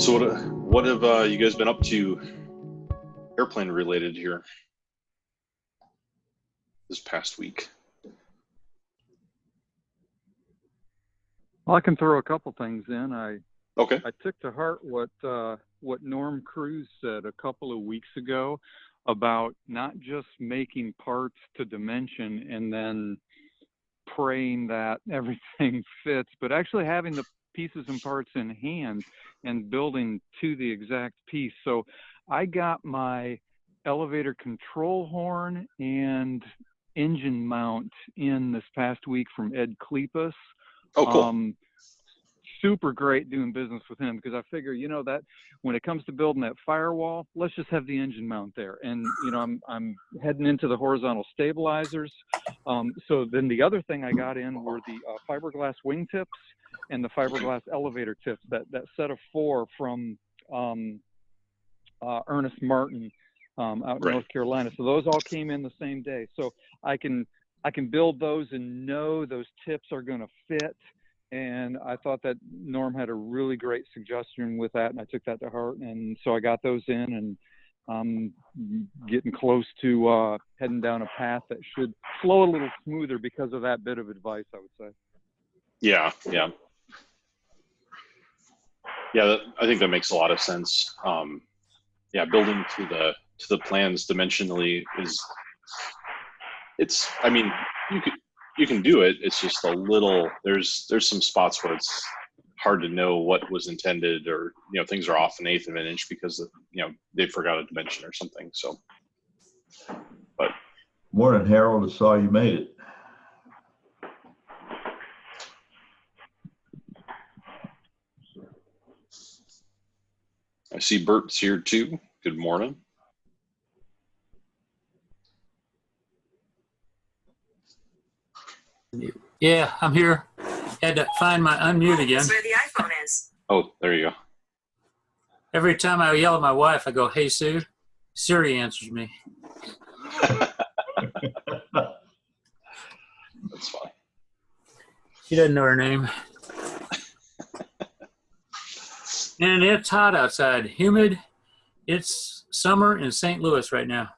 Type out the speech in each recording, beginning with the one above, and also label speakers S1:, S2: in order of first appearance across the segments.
S1: So what have you guys been up to airplane related here this past week?
S2: Well, I can throw a couple things in. I took to heart what Norm Cruise said a couple of weeks ago about not just making parts to dimension and then praying that everything fits, but actually having the pieces and parts in hand and building to the exact piece. So I got my elevator control horn and engine mount in this past week from Ed Klepas.
S1: Oh, cool.
S2: Super great doing business with him, because I figure, that when it comes to building that firewall, let's just have the engine mount there. And, I'm heading into the horizontal stabilizers. So then the other thing I got in were the fiberglass wingtips and the fiberglass elevator tips, that set of 4 from Ernest Martin out in North Carolina. So those all came in the same day. So I can build those and know those tips are going to fit. And I thought that Norm had a really great suggestion with that, and I took that to heart. And so I got those in, and I'm getting close to heading down a path that should flow a little smoother because of that bit of advice, I would say.
S1: Yeah. I think that makes a lot of sense. Building to the plans dimensionally you can do it. It's just a little, there's some spots where it's hard to know what was intended, or, things are off an eighth of an inch because they forgot a dimension or something. So, but.
S3: Morning, Harold. I saw you made it.
S1: I see Bert's here too. Good morning.
S4: Yeah, I'm here. Had to find my unmute again.
S5: That's where the iPhone is.
S1: Oh, there you go.
S4: Every time I yell at my wife, I go, "Hey, Sue." Siri answers me.
S1: That's fine.
S4: She doesn't know her name. And it's hot outside, humid. It's summer in St. Louis right now.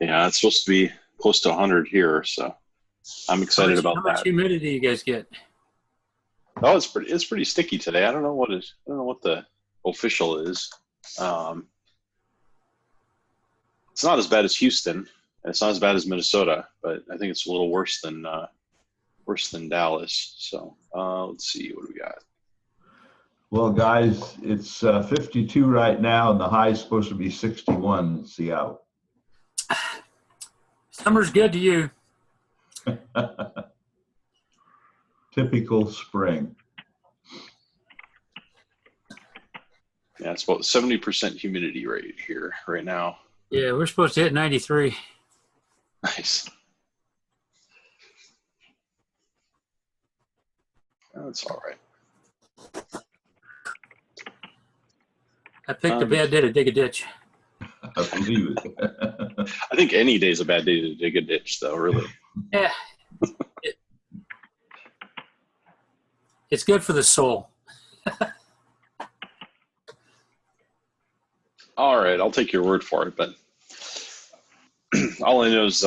S1: Yeah, it's supposed to be close to 100 here, so I'm excited about that.
S4: How much humidity you guys get?
S1: Oh, it's pretty sticky today. I don't know what the official is. It's not as bad as Houston, and it's not as bad as Minnesota, but I think it's a little worse than Dallas. So let's see, what do we got?
S3: Well, guys, it's 52 right now, and the high is supposed to be 61 in Seattle.
S4: Summer's good to you.
S3: Typical spring.
S1: Yeah, it's about 70% humidity rate here right now.
S4: Yeah, we're supposed to hit 93.
S1: Nice. That's all right.
S4: I picked a bad day to dig a ditch.
S3: I believe it.
S1: I think any day's a bad day to dig a ditch, though, really.
S4: Yeah. It's good for the soul.
S1: All right, I'll take your word for it, but all I know is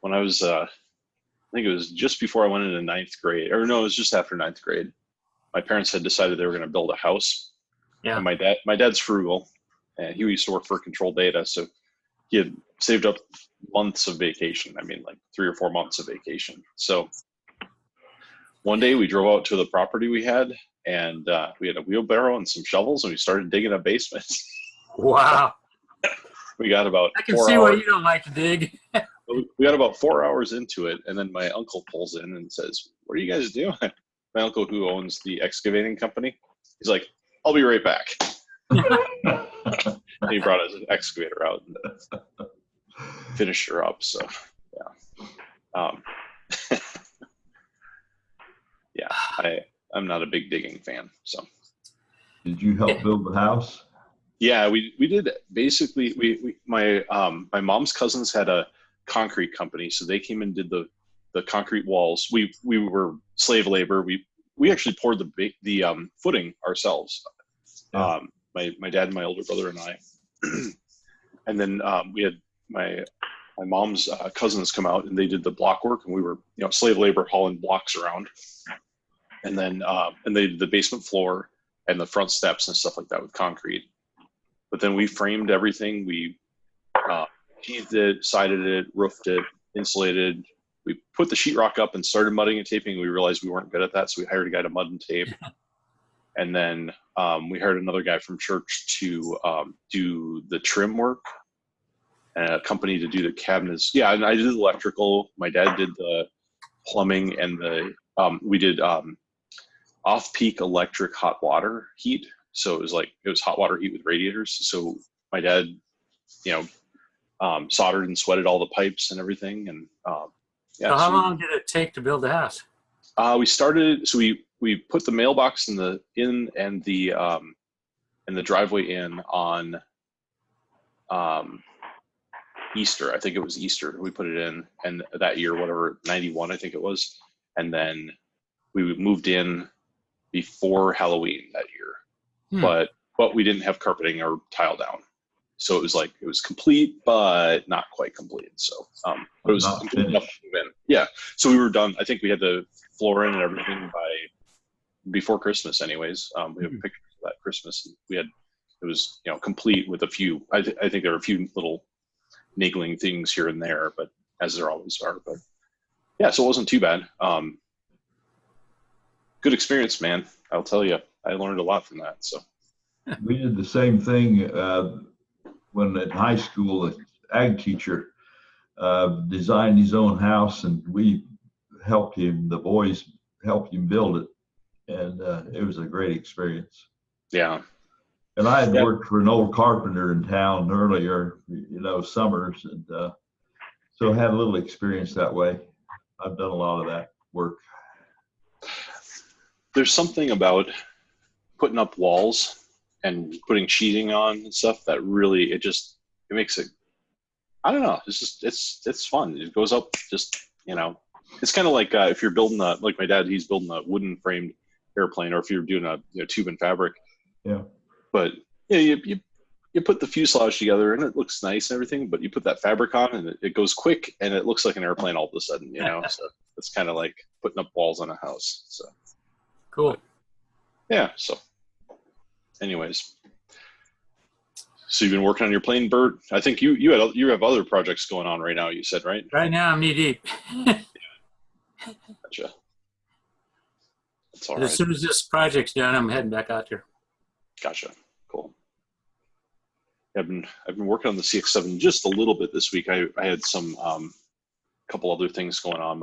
S1: when I was, I think it was just before I went into 9th grade, or no, it was just after 9th grade. My parents had decided they were going to build a house.
S4: Yeah.
S1: And my dad's frugal, and he used to work for Control Data, so he had saved up months of vacation. I mean, like 3 or 4 months of vacation. So one day we drove out to the property we had, and we had a wheelbarrow and some shovels, and we started digging a basement.
S4: Wow.
S1: We got about
S4: I can
S1: 4
S4: see
S1: hours.
S4: why you don't like to dig.
S1: We got about 4 hours into it, and then my uncle pulls in and says, "What are you guys doing?" My uncle, who owns the excavating company, he's like, "I'll be right back." And he brought his excavator out and finished her up. So, yeah. Yeah, I'm not a big digging fan. So,
S3: Did you help build the house?
S1: Yeah, we did. Basically, my mom's cousins had a concrete company, so they came and did the concrete walls. We were slave labor. We we actually poured the footing ourselves.
S3: Yeah.
S1: My dad and my older brother and I, and then we had my mom's cousins come out, and they did the block work, and we were, slave labor hauling blocks around, and then and they did the basement floor and the front steps and stuff like that with concrete. But then we framed everything. We sheathed it, sided it, roofed it, insulated. We put the sheetrock up and started mudding and taping. We realized we weren't good at that, so we hired a guy to mud and tape. And then we hired another guy from church to do the trim work, and a company to do the cabinets. Yeah, and I did the electrical. My dad did the plumbing, and we did off-peak electric hot water heat. So it was hot water heat with radiators. So my dad, soldered and sweated all the pipes and everything. And yeah.
S4: So how long did it take to build the house?
S1: We started. So we put the mailbox and the driveway in on Easter. I think it was Easter. We put it in, and that year, whatever, 91, I think it was. And then we moved in before Halloween that year, but we didn't have carpeting or tile down. So it was complete, but not quite complete. So, but it was complete enough to move in. Yeah. So we were done. I think we had the floor in and everything before Christmas anyways. We have pictures of that Christmas. It was, complete with a few, I think there were a few little niggling things here and there, but as there always are. But yeah, so it wasn't too bad. Good experience, man. I'll tell you, I learned a lot from that. So
S3: we did the same thing when in high school. The ag teacher designed his own house, and we helped him. The boys helped him build it, and it was a great experience.
S1: Yeah.
S3: And I had worked for an old carpenter in town earlier, summers, and so I had a little experience that way. I've done a lot of that work.
S1: There's something about putting up walls and putting sheeting on and stuff that really, it makes it, I don't know, it's fun. It goes up just, it's kind of like if you're building like my dad, he's building a wooden framed airplane, or if you're doing a tube and fabric. Yeah. But you put the fuselage together and it looks nice and everything, but you put that fabric on and it goes quick and it looks like an airplane all of a sudden, so it's kind of like putting up walls on a house. So
S4: cool.
S1: But, yeah. So anyways, so you've been working on your plane, Bert. I think you have other projects going on right now, you said, right?
S4: Right now I'm knee deep.
S1: Gotcha. That's all
S4: right. As soon as this project's done, I'm heading back out there.
S1: Gotcha. Cool. I've been working on the CX-7 just a little bit this week. I had some couple other things going on.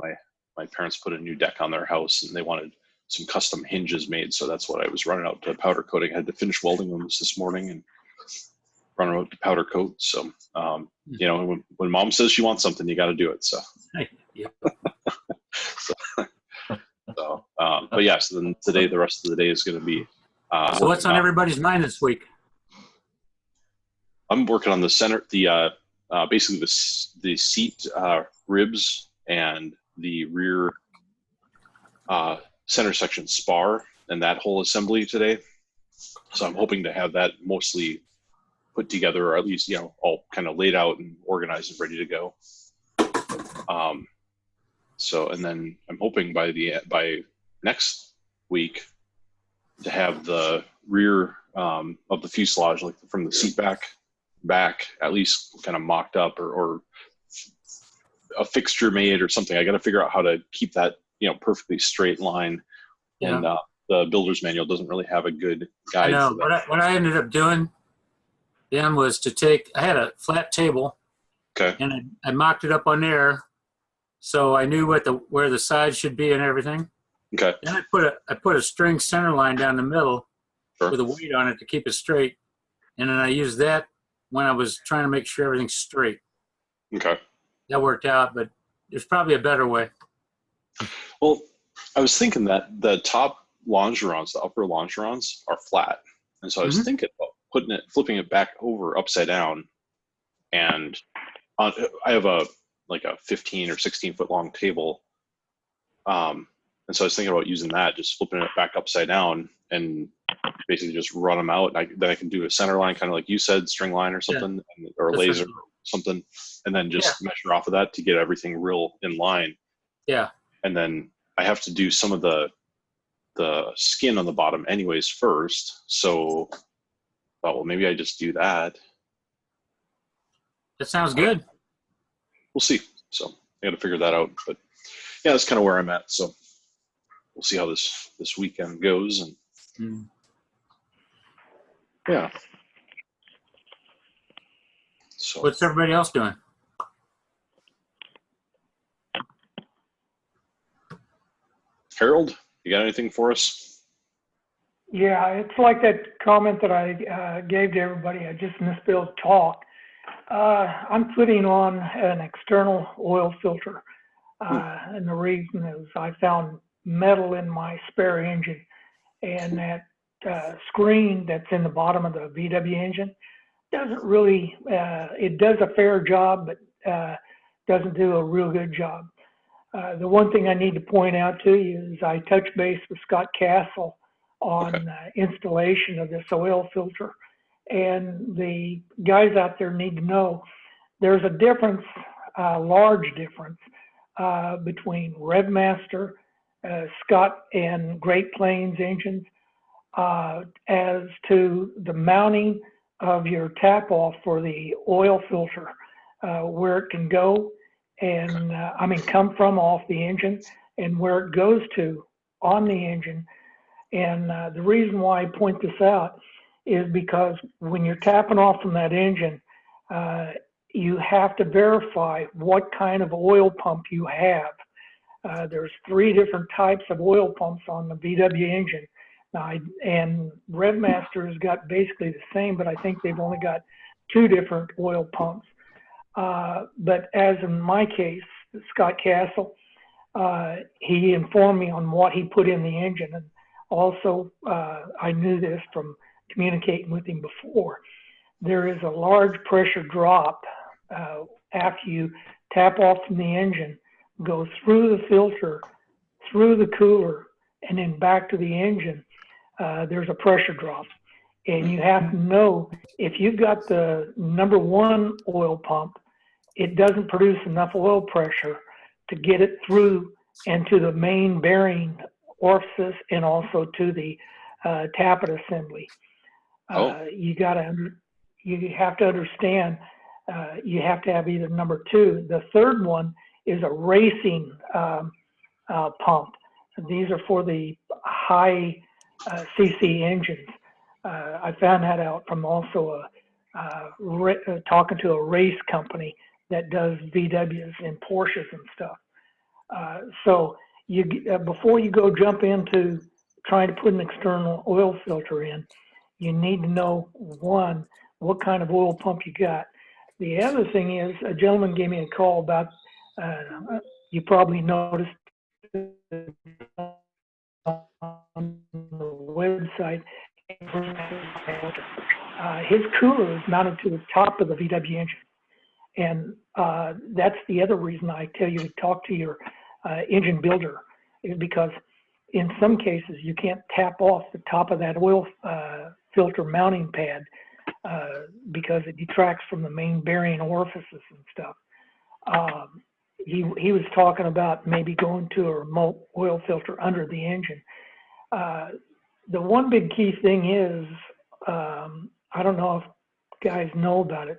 S1: My parents put a new deck on their house, and they wanted some custom hinges made, so that's what I was running out to powder coating. I had to finish welding them this morning and running out to powder coat. So when mom says she wants something, you got to do it. So
S4: yeah.
S1: But yeah, so then today, the rest of the day is going to be
S4: so what's on everybody's mind this week?
S1: I'm working on the center, basically the seat ribs and the rear center section spar and that whole assembly today. So I'm hoping to have that mostly put together, or at least all kind of laid out and organized and ready to go. So, and then I'm hoping by next week to have the rear of the fuselage, like from the seat back at least kind of mocked up, or a fixture made or something. I got to figure out how to keep that perfectly straight line. Yeah. And the builder's manual doesn't really have a good guide.
S4: I know. What I ended up doing then was I had a flat table.
S1: Okay.
S4: And I mocked it up on there, so I knew where the sides should be and everything.
S1: Okay.
S4: Then I put a string center line down the middle with a weight on it to keep it straight, and then I used that when I was trying to make sure everything's straight.
S1: Okay.
S4: That worked out, but there's probably a better way.
S1: Well, I was thinking that the top longerons, the upper longerons, are flat, and so I was thinking about flipping it back over upside down, and I have a 15 or 16 foot long table. And so I was thinking about using that, just flipping it back upside down and basically just run them out. And then I can do a center line, kind of like you said, string line or something, or a laser or something, and then just measure off of that to get everything real in line.
S4: Yeah.
S1: And then I have to do some of the skin on the bottom anyways first. So I thought, well, maybe I just do that.
S4: That sounds good.
S1: We'll see. So I got to figure that out. But yeah, that's kind of where I'm at. So we'll see how this weekend goes. And yeah. So
S4: what's everybody else doing?
S1: Harold, you got anything for us?
S5: Yeah, it's like that comment that I gave to everybody. I just misspelled talk. I'm putting on an external oil filter. And the reason is I found metal in my spare engine, and that screen that's in the bottom of the VW engine doesn't really, it does a fair job, but doesn't do a real good job. The one thing I need to point out to you is I touched base with Scott Castle on installation of this oil filter. And the guys out there need to know there's a difference, a large difference between Revmaster, Scott and Great Plains engines as to the mounting of your tap off for the oil filter, where it can go and come from off the engine and where it goes to on the engine. And the reason why I point this out is because when you're tapping off from that engine, you have to verify what kind of oil pump you have. There's 3 different types of oil pumps on the VW engine. Now, and Revmaster has got basically the same, but I think they've only got 2 different oil pumps. But as in my case, Scott Castle, he informed me on what he put in the engine. And also, I knew this from communicating with him before. There is a large pressure drop after you tap off from the engine, go through the filter, through the cooler, and then back to the engine. There's a pressure drop. And you have to know, if you've got the #1 oil pump, it doesn't produce enough oil pressure to get it through and to the main bearing orifice and also to the tappet assembly. You have to understand, you have to have either #2. The third one is a racing pump. These are for the high CC engines. I found that out from also talking to a race company that does VWs and Porsches and stuff. So before you go jump into trying to put an external oil filter in, you need to know, one, what kind of oil pump you got. The other thing is, a gentleman gave me a call about, you probably noticed on the website, his cooler is mounted to the top of the VW engine. And that's the other reason I tell you to talk to your engine builder, is because in some cases you can't tap off the top of that oil filter mounting pad because it detracts from the main bearing orifices and stuff. He was talking about maybe going to a remote oil filter under the engine. The one big key thing is, I don't know if guys know about it,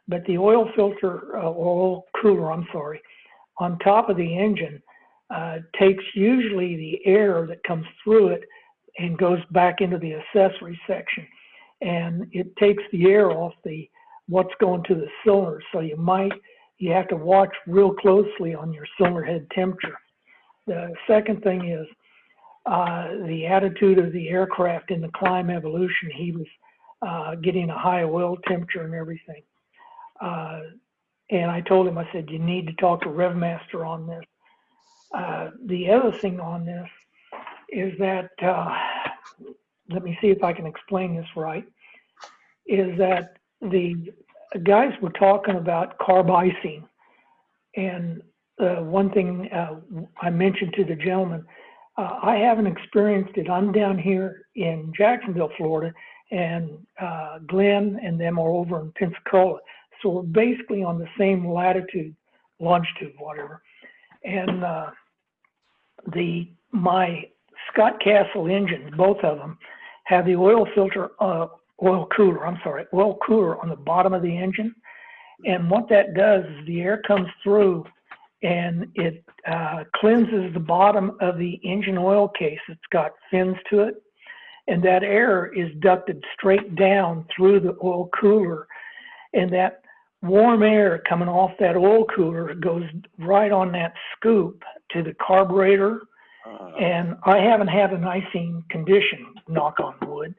S5: but the oil filter, oil cooler, on top of the engine takes usually the air that comes through it and goes back into the accessory section. And it takes the air off what's going to the cylinder. So you have to watch real closely on your cylinder head temperature. The second thing is the attitude of the aircraft in the climb evolution. He was getting a high oil temperature and everything. And I told him, I said, you need to talk to Revmaster on this. The other thing on this is that, let me see if I can explain this right, is that the guys were talking about carb icing. And one thing I mentioned to the gentleman, I haven't experienced it. I'm down here in Jacksonville, Florida, and Glenn and them are over in Pensacola. So we're basically on the same latitude, longitude, whatever. And my Scott Castle engines, both of them, have the oil cooler on the bottom of the engine. And what that does is the air comes through and it cleanses the bottom of the engine oil case. It's got fins to it. And that air is ducted straight down through the oil cooler. And that warm air coming off that oil cooler goes right on that scoop to the carburetor. And I haven't had an icing condition, knock on wood.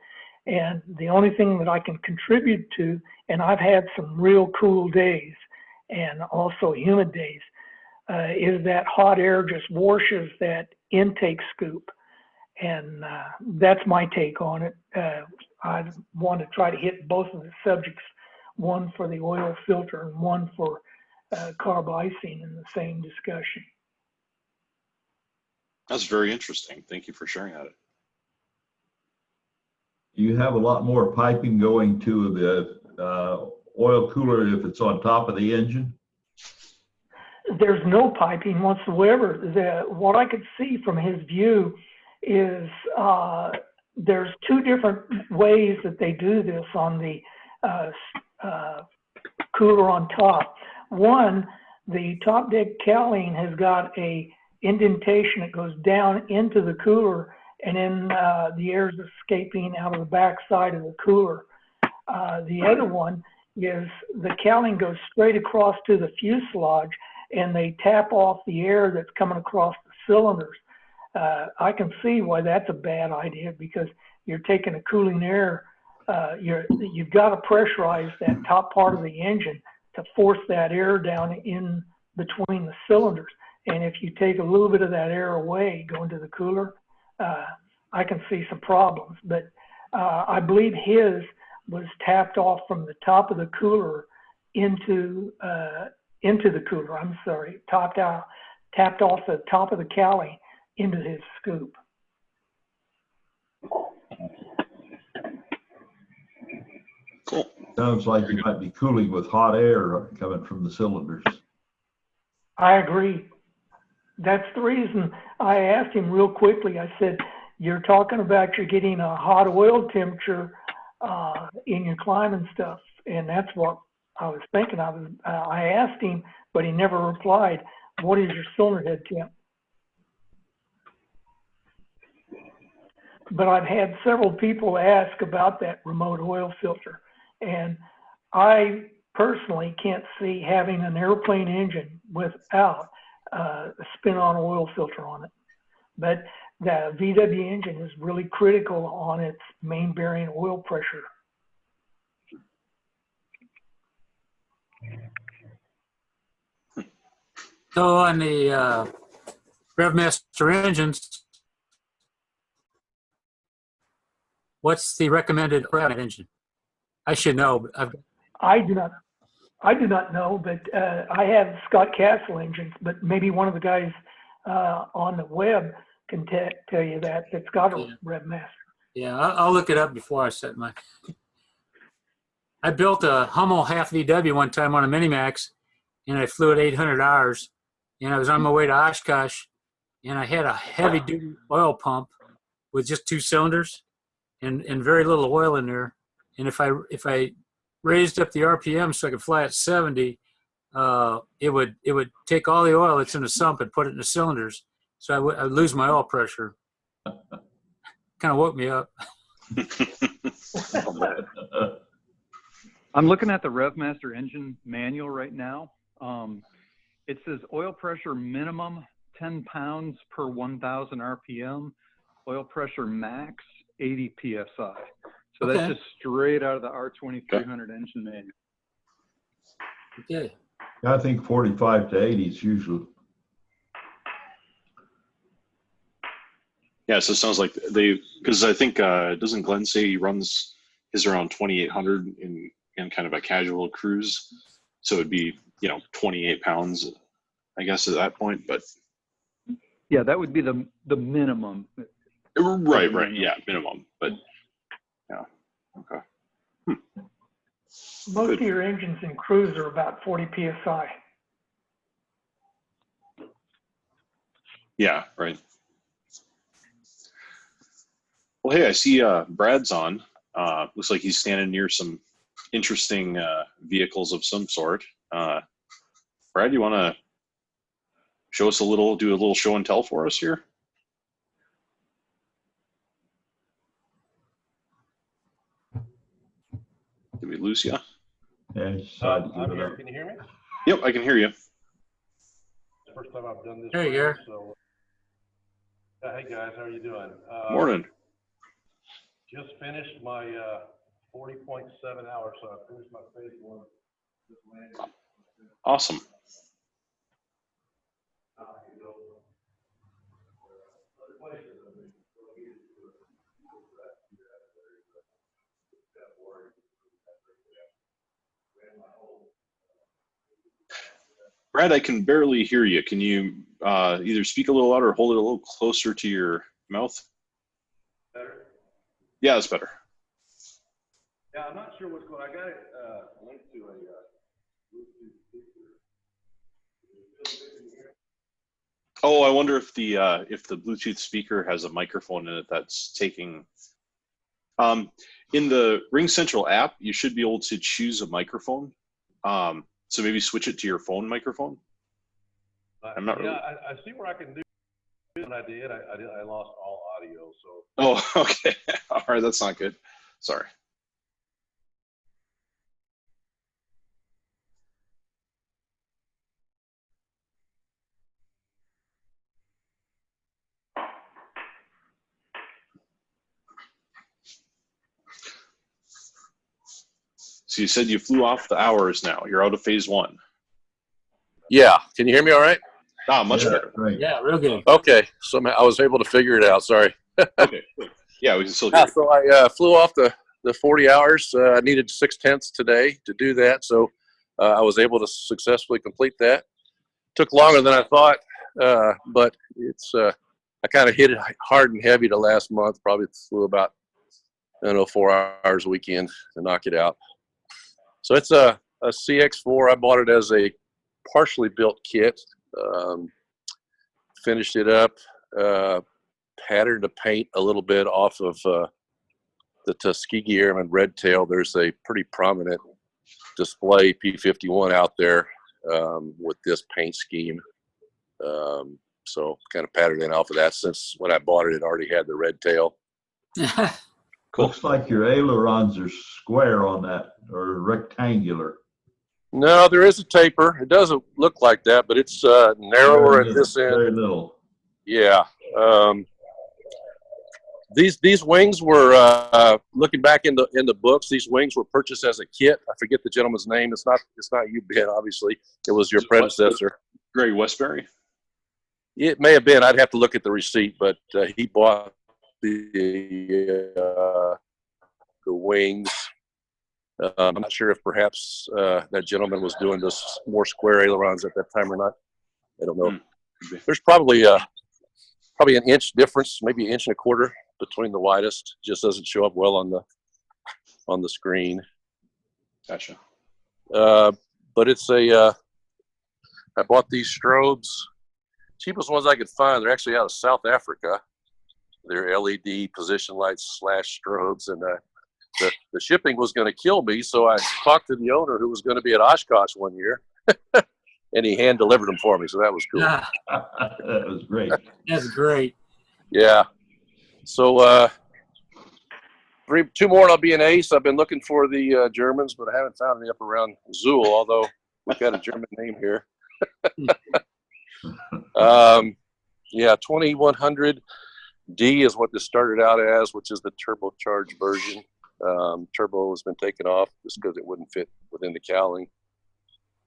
S5: And the only thing that I can contribute to, and I've had some real cool days and also humid days, is that hot air just washes that intake scoop. And that's my take on it. I want to try to hit both of the subjects, one for the oil filter and one for carb icing in the same discussion.
S1: That's very interesting. Thank you for sharing that.
S3: You have a lot more piping going to the oil cooler if it's on top of the engine?
S5: There's no piping whatsoever. What I could see from his view is there's two different ways that they do this on the cooler on top. One, the top deck cowling has got a indentation that goes down into the cooler, and then the air is escaping out of the back side of the cooler. The other one is the cowling goes straight across to the fuselage, and they tap off the air that's coming across the cylinders. I can see why that's a bad idea, because you're taking a cooling air. You've got to pressurize that top part of the engine to force that air down in between the cylinders. And if you take a little bit of that air away going to the cooler, I can see some problems. But I believe his was tapped off from the top of the cooler into the cooler. I'm sorry, tapped off the top of the cowling into his scoop.
S1: Cool.
S3: Sounds like you might be cooling with hot air coming from the cylinders.
S5: I agree. That's the reason I asked him real quickly. I said, you're talking about you're getting a hot oil temperature in your climbing stuff. And that's what I was thinking. I asked him, but he never replied. What is your cylinder head temp? But I've had several people ask about that remote oil filter. And I personally can't see having an airplane engine without a spin-on oil filter on it. But the VW engine is really critical on its main bearing oil pressure.
S4: So on the RevMaster engines, what's the recommended engine? I should know, but
S5: I do not know, but I have Scott Castle engines, but maybe one of the guys on the web can tell you that's got a RevMaster.
S4: Yeah, I'll look it up before I set my. I built a Hummel half VW one time on a Minimax, and I flew at 800 hours, and I was on my way to Oshkosh, and I had a heavy-duty oil pump with just 2 cylinders and very little oil in there. And if I raised up the RPM so I could fly at 70, it would take all the oil that's in the sump and put it in the cylinders. So I would lose my oil pressure. Kind of woke me up.
S2: I'm looking at the RevMaster engine manual right now. It says oil pressure minimum 10 pounds per 1,000 RPM. Oil pressure max 80 PSI. So that's just straight out of the R2300 engine manual.
S4: Okay.
S3: I think 45 to 80 is usually.
S1: Yeah, so it sounds like because I think, doesn't Glenn say he runs his around 2,800 in kind of a casual cruise? So it'd be, 28 pounds, I guess, at that point. But
S2: Yeah, that would be the minimum.
S1: Right. Yeah, minimum. But yeah, okay.
S5: Most
S1: Good.
S5: of your engines in cruise are about 40 psi.
S1: Yeah, right. Well, hey, I see Brad's on. Looks like he's standing near some interesting vehicles of some sort. Brad, you want to show us do a little show and tell for us here? Did we lose you?
S3: Yeah, he decided to
S6: I'm
S3: give it
S6: here.
S3: up.
S6: Can you hear me?
S1: Yep, I can hear you.
S6: First time I've done this.
S4: There you are.
S6: So, hey guys, how are you doing?
S1: Morning.
S6: Just finished my 40.7 hours, so I finished my phase one. Just landed.
S1: Awesome. Brad, I can barely hear you. Can you either speak a little louder or hold it a little closer to your mouth?
S6: Better?
S1: Yeah, that's better.
S6: Yeah, I'm not sure what's going on. I got it linked to a Bluetooth speaker.
S1: Oh, I wonder if the Bluetooth speaker has a microphone in it that's taking. In the Ring Central app, you should be able to choose a microphone. So maybe switch it to your phone microphone. I'm not really.
S6: I see where I can do it. When I did, I lost all audio. So.
S1: Oh, okay. All right, that's not good. Sorry. So you said you flew off the hours now. You're out of phase one.
S7: Yeah. Can you hear me all right?
S1: Ah, much better.
S3: Right.
S4: Yeah, real good.
S7: Okay. So I was able to figure it out. Sorry.
S1: Okay. Good. Yeah, we can still hear
S7: Yeah,
S1: you.
S7: so I flew off the 40 hours. I needed 6/10 today to do that. So I was able to successfully complete that. Took longer than I thought, but it's I kind of hit it hard and heavy the last month. Probably flew about, 4 hours a weekend to knock it out. So it's a CX4. I bought it as a partially built kit. Finished it up, patterned the paint a little bit off of the Tuskegee Airman Red Tail. There's a pretty prominent display P-51 out there with this paint scheme. So kind of patterned it off of that, since when I bought it, it already had the red tail.
S1: Cool.
S3: Looks like your ailerons are square on that, or rectangular.
S7: No, there is a taper. It doesn't look like that, but it's narrower at this end.
S3: Very little.
S7: Yeah. These wings were looking back in the books. These wings were purchased as a kit. I forget the gentleman's name. It's not you, Ben. Obviously, it was your predecessor,
S1: Greg Westbury.
S7: It may have been. I'd have to look at the receipt, but he bought the wings. I'm not sure if perhaps that gentleman was doing this more square ailerons at that time or not. I don't know. There's probably an inch difference, maybe an inch and a quarter between the widest. Just doesn't show up well on the screen.
S1: Gotcha.
S7: But it's I bought these strobes, cheapest ones I could find. They're actually out of South Africa. They're LED position lights / strobes, and the shipping was going to kill me. So I talked to the owner, who was going to be at Oshkosh one year, and he hand delivered them for me. So that was cool.
S4: Ah,
S3: That was great.
S4: that's great.
S7: Yeah. So 2 more and I'll be an ace. I've been looking for the Germans, but I haven't found any up around Zool, although we've got a German name here. Yeah, 2100D is what this started out as, which is the turbocharged version. Turbo has been taken off just because it wouldn't fit within the cowling.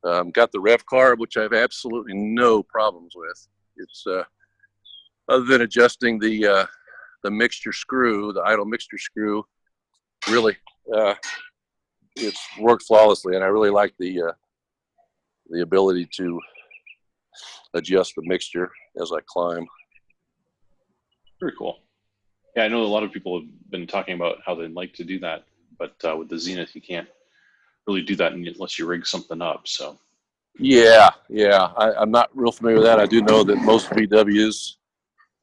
S7: Got the rev carb, which I have absolutely no problems with. It's other than adjusting the mixture screw, the idle mixture screw, really it's worked flawlessly, and I really like the ability to adjust the mixture as I climb.
S1: Very cool. Yeah, I know a lot of people have been talking about how they'd like to do that, but with the Zenith, you can't really do that unless you rig something up. So.
S7: Yeah, I'm not real familiar with that. I do know that most VWs,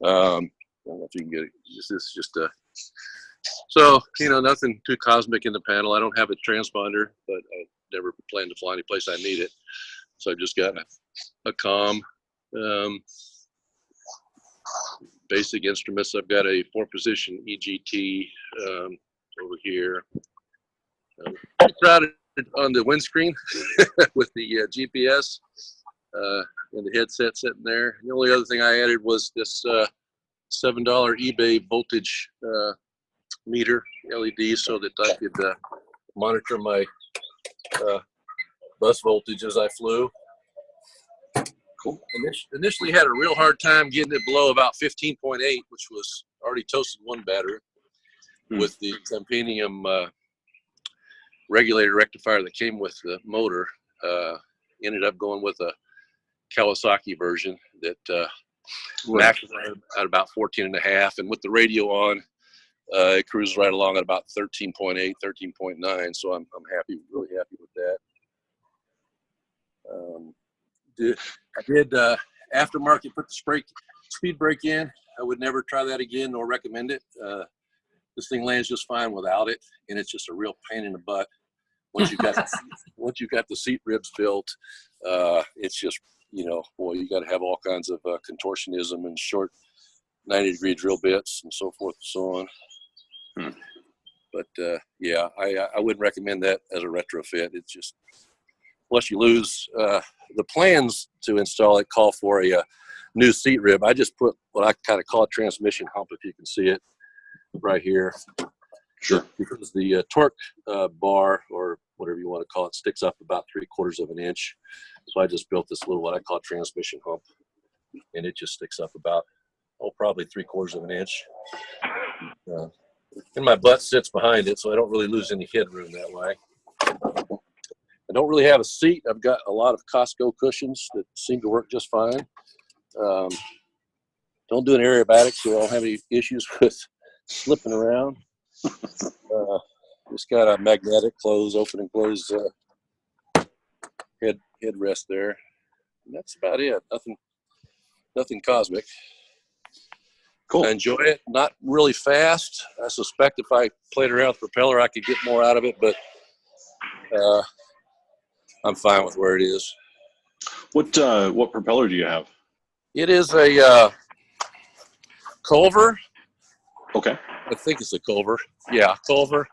S7: I don't know if you can get it. This is just a, so, nothing too cosmic in the panel. I don't have a transponder, but I never plan to fly any place I need it. So I've just got a comm. Basic instruments. I've got a 4-position EGT over here. Pretty crowded on the windscreen with the GPS and the headset sitting there. The only other thing I added was this $7 eBay voltage meter LED so that I could monitor my bus voltage as I flew. Cool. Initially had a real hard time getting it below about 15.8, which was already toasted one battery with the titanium regulator rectifier that came with the motor. Ended up going with a Kawasaki version that maxed at about 14.5, and with the radio on, it cruises right along at about 13.8, 13.9. So I'm happy, really happy with that. I did aftermarket, put the speed brake in. I would never try that again nor recommend it. This thing lands just fine without it, and it's just a real pain in the butt. Once you've got the seat ribs built, it's just, boy, you got to have all kinds of contortionism and short 90-degree drill bits and so forth and so on. But yeah, I wouldn't recommend that as a retrofit. It's just, plus you lose the plans to install it call for a new seat rib. I just put what I kind of call a transmission hump, if you can see it right here.
S1: Sure.
S7: Because the torque bar, or whatever you want to call it, sticks up about 3/4 of an inch. So I just built this little, what I call transmission hump, and it just sticks up about, probably 3/4 of an inch. And my butt sits behind it, so I don't really lose any headroom that way. I don't really have a seat. I've got a lot of Costco cushions that seem to work just fine. Don't do an aerobatic, so I don't have any issues with slipping around. Just got a magnetic open and close headrest there. And that's about it. Nothing cosmic.
S1: Cool.
S7: I enjoy it. Not really fast. I suspect if I played around with the propeller, I could get more out of it, but I'm fine with where it is.
S1: What propeller do you have?
S7: It is a Culver.
S1: Okay.
S7: I think it's a Culver. Yeah, Culver.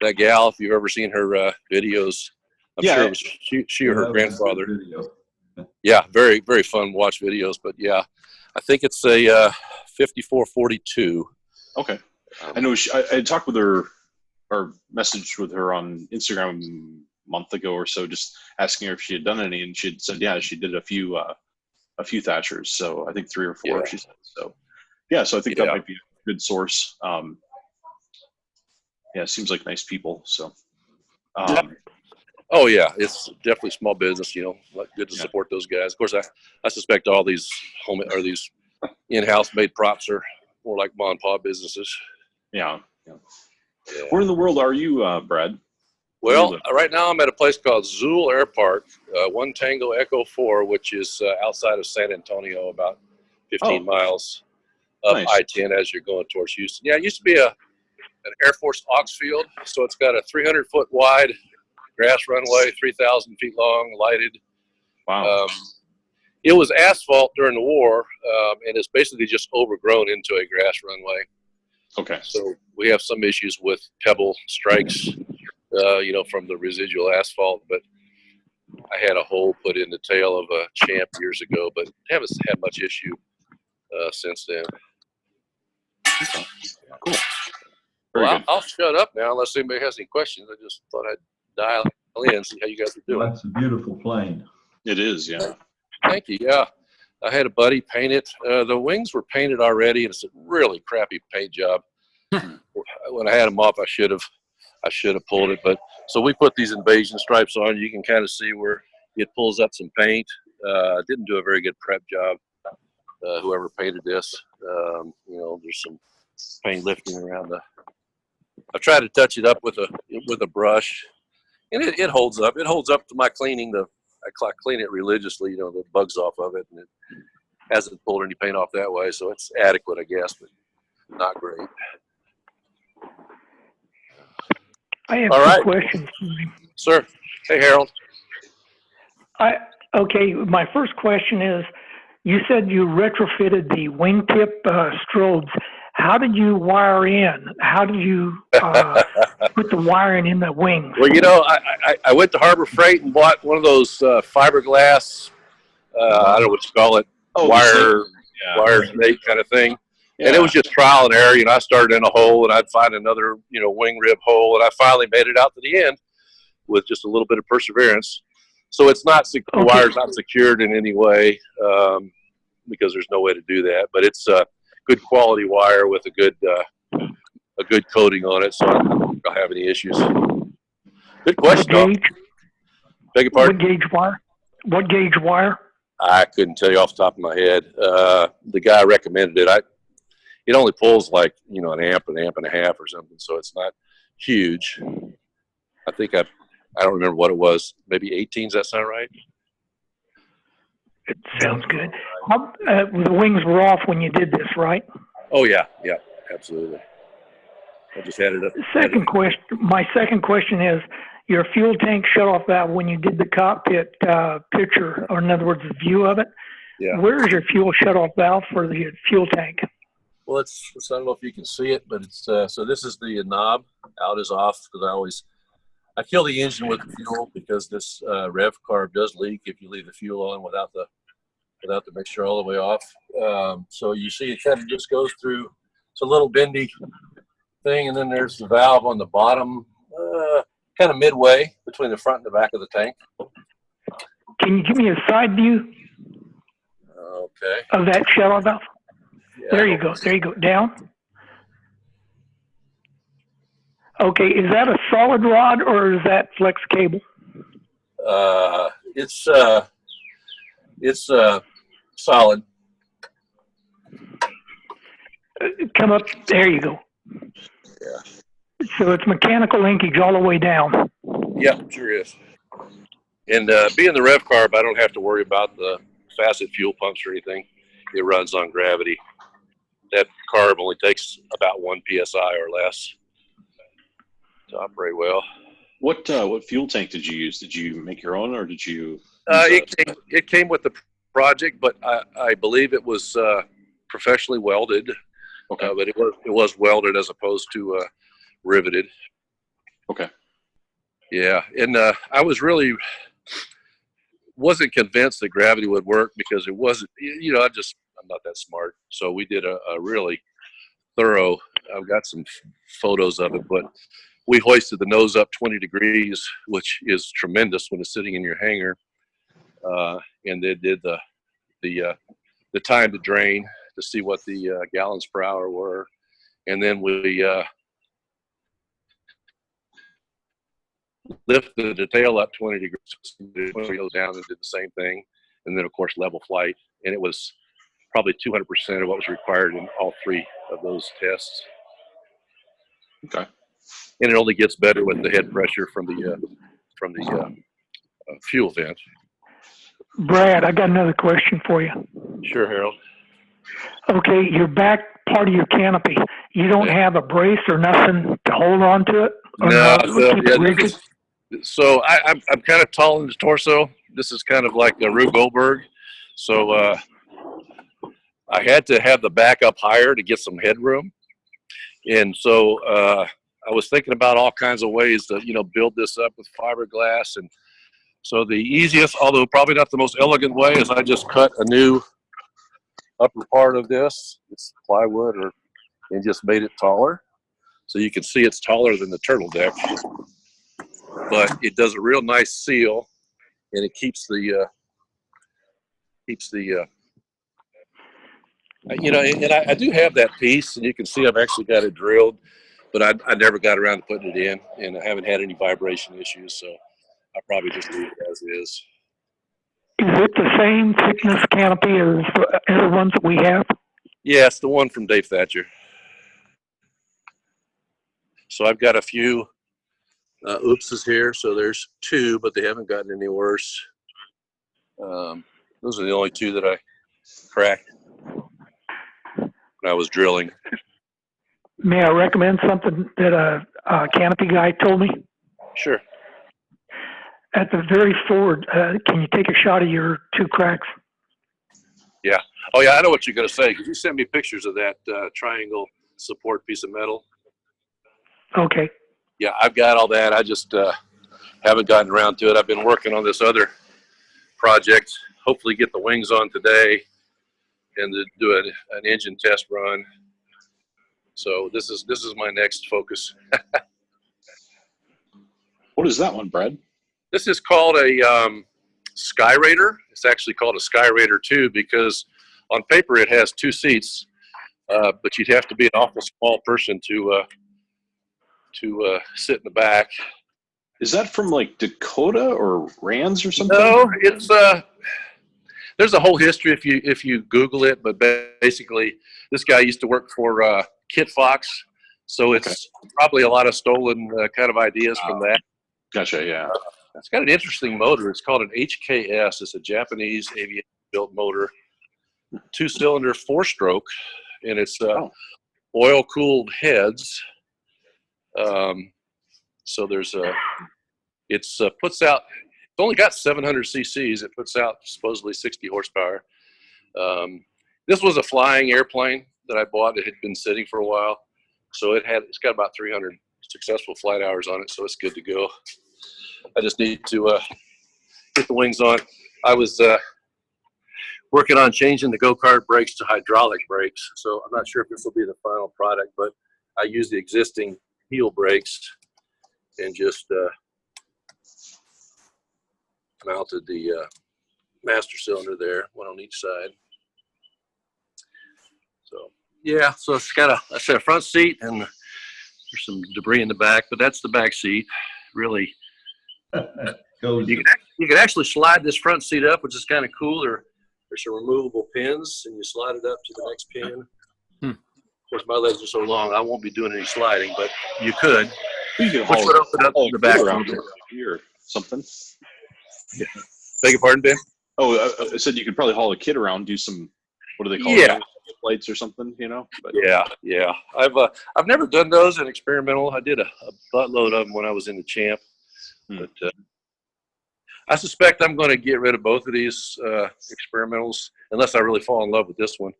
S7: That gal, if you've ever seen her videos, I'm sure it was she or her grandfather. Yeah, very, very fun to watch videos. But yeah, I think it's a 5442.
S1: Okay. I know I talked with her or messaged with her on Instagram a month ago or so, just asking her if she had done any, and she had said, yeah, she did a few Thatchers. So I think 3 or 4, she said. So yeah, so I think that might be a good source. Yeah, it seems like nice people. So,
S7: oh yeah, it's definitely small business. Good to support those guys. Of course, I suspect all these these in-house made props are more like mom and pop businesses.
S1: Yeah. Where in the world are you, Brad?
S7: Well, right now I'm at a place called Zool Air Park, 1 Tango Echo 4, which is outside of San Antonio, about 15 miles up I-10 as you're going towards Houston. Yeah, it used to be an Air Force aux field, so it's got a 300-foot wide grass runway, 3,000 feet long, lighted.
S1: Wow.
S7: It was asphalt during the war, and it's basically just overgrown into a grass runway.
S1: Okay.
S7: So we have some issues with pebble strikes, from the residual asphalt, but I had a hole put in the tail of a Champ years ago, but haven't had much issue since then.
S1: Okay. Cool. Very good.
S7: I'll shut up now unless anybody has any questions. I just thought I'd dial in and see how you guys are doing.
S3: That's a beautiful plane.
S1: It is, yeah.
S7: Thank you. Yeah, I had a buddy paint it. The wings were painted already, and it's a really crappy paint job. When I had them off, I should have pulled it. But so we put these invasion stripes on. You can kind of see where it pulls up some paint. Didn't do a very good prep job. whoever painted this. You know, there's some paint lifting around the. I've tried to touch it up with a brush, and it holds up. It holds up to my cleaning. I clean it religiously, you know, the bugs off of it, and it hasn't pulled any paint off that way, so it's adequate, I guess, but not great.
S5: I have
S7: All
S5: two
S7: right.
S5: questions.
S7: Sir. Hey, Harold.
S5: Okay, my first question is, you said you retrofitted the wingtip strobes. How did you wire in? How did you put the wiring in the wings?
S7: Well, you know, I went to Harbor Freight and bought one of those fiberglass, I don't know what you call it, wire snake kind of thing. Yeah. And it was just trial and error. You know, I started in a hole, and I'd find another, you know, wing rib hole, and I finally made it out to the end with just a little bit of perseverance. So it's not, the wire's not secured in any way, because there's no way to do that. But it's good quality wire with a good coating on it, so I don't have any issues. Good question.
S5: What gauge?
S7: Beg your pardon?
S5: What gauge wire? What gauge wire?
S7: I couldn't tell you off the top of my head. The guy recommended it. It only pulls like, you know, an amp and a half or something, so it's not huge. I think I don't remember what it was. Maybe 18. Does that sound right?
S5: It sounds good. The wings were off when you did this, right?
S7: Oh yeah, absolutely. I just had it up.
S5: My second question is, your fuel tank shut-off valve, when you did the cockpit picture, or in other words, the view of it,
S7: yeah.
S5: Where is your fuel shut-off valve for the fuel tank?
S7: Well, I don't know if you can see it, but it's so this is the knob. Out is off, because I kill the engine with the fuel, because this rev carb does leak if you leave the fuel on without the mixture all the way off. So you see it kind of just goes through. It's a little bendy thing, and then there's the valve on the bottom, kind of midway between the front and the back of the tank.
S5: Can you give me a side view?
S7: Okay.
S5: Of that shut-off valve?
S7: Yeah.
S5: There you go. There you go. Down. Okay. Is that a solid rod, or is that flex cable?
S7: It's solid.
S5: Come up. There you go.
S7: Yeah.
S5: So it's mechanical linkage all the way down.
S7: Yeah, sure is. And being the rev carb, I don't have to worry about the facet fuel pumps or anything. It runs on gravity. That carb only takes about 1 psi or less to operate well.
S1: What fuel tank did you use? Did you make your own, or did you?
S7: It came with the project, but I believe it was professionally welded. Okay. But it was welded as opposed to riveted.
S1: Okay.
S7: Yeah, and I wasn't convinced that gravity would work, because it wasn't. You know, I'm not that smart. So we did a really thorough. I've got some photos of it, but we hoisted the nose up 20 degrees, which is tremendous when it's sitting in your hangar. And they did the time to drain to see what the gallons per hour were, and then we lifted the tail up 20 degrees, down, and did the same thing, and then of course level flight, and it was probably 200% of what was required in all 3 of those tests.
S1: Okay.
S7: And it only gets better with the head pressure from the fuel vent.
S5: Brad, I got another question for you.
S7: Sure, Harold.
S5: Okay, your back part of your canopy, you don't have a brace or nothing to hold on to it?
S7: No. So I'm kind of tall in the torso. This is kind of like a Rube Goldberg. So I had to have the back up higher to get some headroom. And so I was thinking about all kinds of ways to, build this up with fiberglass. And so the easiest, although probably not the most elegant way, is I just cut a new upper part of this. It's plywood, and just made it taller. So you can see it's taller than the turtle deck. But it does a real nice seal, and it keeps the and I do have that piece, and you can see I've actually got it drilled, but I never got around to putting it in, and I haven't had any vibration issues, so I'll probably just leave it as is.
S5: Is it the same thickness canopy as the ones that we have?
S7: Yeah, it's the one from Dave Thatcher. So I've got a few oopses here. So there's 2, but they haven't gotten any worse. Those are the only 2 that I cracked when I was drilling.
S5: May I recommend something that a canopy guy told me?
S7: Sure.
S5: At the very forward, can you take a shot of your 2 cracks?
S7: Yeah. Oh, yeah, I know what you're going to say, because you sent me pictures of that triangle support piece of metal.
S5: Okay.
S7: Yeah, I've got all that. I just haven't gotten around to it. I've been working on this other project, hopefully get the wings on today and to do an engine test run. So this is my next focus.
S1: What is that one, Brad?
S7: This is called a Sky Raider. It's actually called a Sky Raider 2 because on paper it has 2 seats, but you'd have to be an awful small person to sit in the back.
S1: Is that from like Dakota or Rands or something?
S7: No, it's there's a whole history if you Google it, but basically this guy used to work for Kit Fox, so it's probably a lot of stolen kind of ideas from that.
S1: Gotcha, yeah.
S7: It's got an interesting motor. It's called an HKS. It's a Japanese aviation-built motor, 2-cylinder, 4-stroke, and it's oil-cooled heads. So there's puts out. It's only got 700 cc's. It puts out supposedly 60 horsepower. This was a flying airplane that I bought. It had been sitting for a while, so it's got about 300 successful flight hours on it, so it's good to go. I just need to get the wings on. I was working on changing the go-kart brakes to hydraulic brakes, so I'm not sure if this will be the final product, but I use the existing heel brakes and just mounted the master cylinder there, one on each side. So yeah, so it's got a front seat and there's some debris in the back, but that's the back seat. Really, you can actually slide this front seat up, which is kind of cool. There's some removable pins, and you slide it up to the next pin. Of course, my legs are so long, I won't be doing any sliding, but you could.
S1: You can
S7: Which would open up the back
S1: around here or something.
S7: Yeah. Beg your pardon, Ben?
S1: Oh, I said you could probably haul a kid around, do some, what do they call
S7: it?
S1: Flights or something, you know? But,
S7: yeah. I've never done those in experimental. I did a buttload of them when I was in the champ. But I suspect I'm going to get rid of both of these experimentals unless I really fall in love with this one.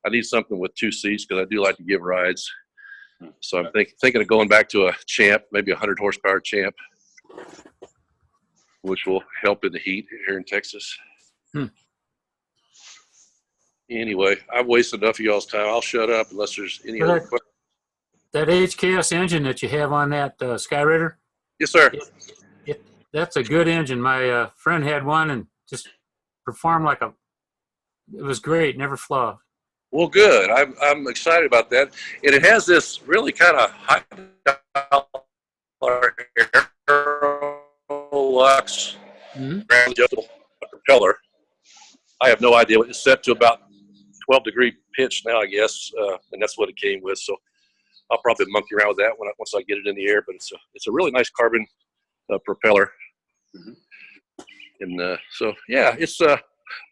S7: I need something with 2 seats because I do like to give rides. So I'm thinking of going back to a champ, maybe a 100 horsepower champ, which will help in the heat here in Texas. Anyway, I've wasted enough of y'all's time. I'll shut up unless there's any other questions.
S4: That HKS engine that you have on that Sky Raider?
S7: Yes, sir.
S4: That's a good engine. My friend had one and just performed it was great, never flawed. Well,
S7: good. I'm excited about that. And it has this really kind of high dollar Aerolux adjustable propeller. I have no idea. It's set to about 12-degree pitch now, I guess, and that's what it came with. So I'll probably monkey around with that once I get it in the air. But it's a really nice carbon propeller. And so yeah, it's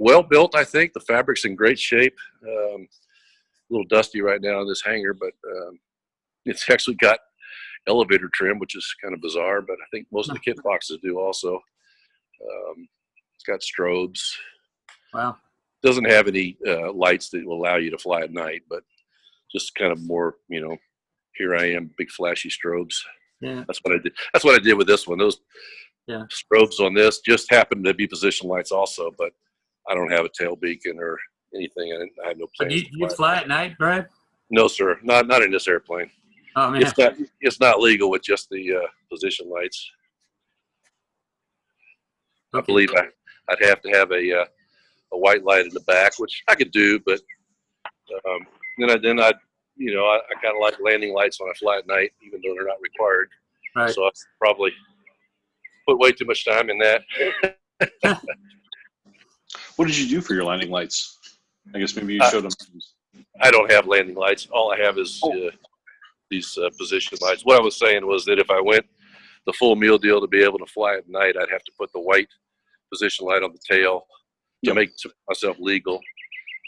S7: well built. I think the fabric's in great shape. A little dusty right now in this hangar, but it's actually got elevator trim, which is kind of bizarre. But I think most of the kit boxes do also. It's got strobes.
S4: Wow.
S7: Doesn't have any lights that will allow you to fly at night, but just kind of more, here I am, big flashy strobes.
S4: Yeah.
S7: That's what I did. That's what I did with this one. Those strobes on this just happen to be position lights also, but I don't have a tail beacon or anything. I have no plans.
S4: Do you fly at night, Brad?
S7: No, sir. Not in this airplane.
S4: Oh man.
S7: It's not legal with just the position lights. Okay. I believe I'd have to have a white light in the back, which I could do, but then I kind of like landing lights when I fly at night, even though they're not required.
S4: Right.
S7: So I probably put way too much time in that.
S1: What did you do for your landing lights? I guess maybe you showed them.
S7: I don't have landing lights. All I have is these position lights. What I was saying was that if I went the full meal deal to be able to fly at night, I'd have to put the white position light on the tail to make myself legal.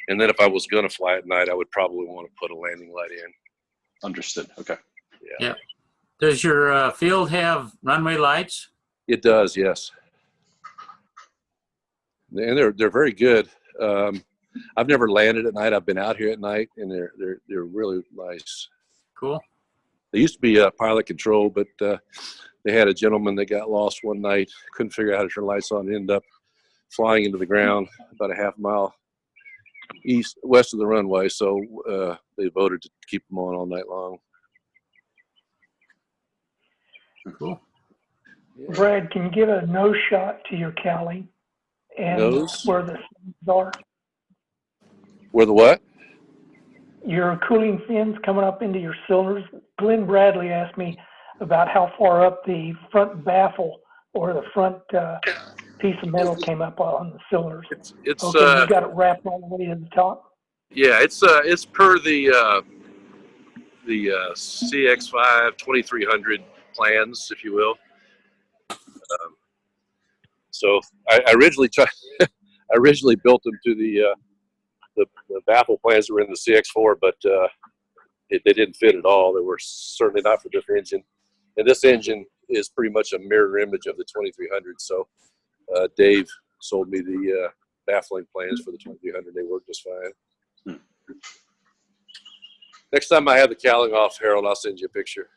S7: And then if I was going to fly at night, I would probably want to put a landing light in.
S1: Understood. Okay.
S4: Yeah. Does your field have runway lights?
S7: It does, yes. And they're very good. I've never landed at night. I've been out here at night, and they're really nice.
S4: Cool.
S7: They used to be pilot control, but they had a gentleman that got lost one night, couldn't figure out how to turn lights on, and ended up flying into the ground about a half mile west of the runway. So they voted to keep them on all night long.
S4: Cool.
S7: Yeah.
S5: Brad, can you give a nose shot to your cowling and
S7: Nose?
S5: where the fins are?
S7: Where the what?
S5: Your cooling fins coming up into your cylinders. Glenn Bradley asked me about how far up the front baffle or the front piece of metal came up on the cylinders.
S7: It's
S5: okay, you got it wrapped all the way to the top?
S7: Yeah, it's per the CX5 2300 plans, if you will. So I originally I originally built them to the baffle plans that were in the CX4, but they didn't fit at all. They were certainly not for this engine. And this engine is pretty much a mirror image of the 2300. So Dave sold me the baffling plans for the 2300. They work just fine. Next time I have the cowling off, Harold, I'll send you a picture.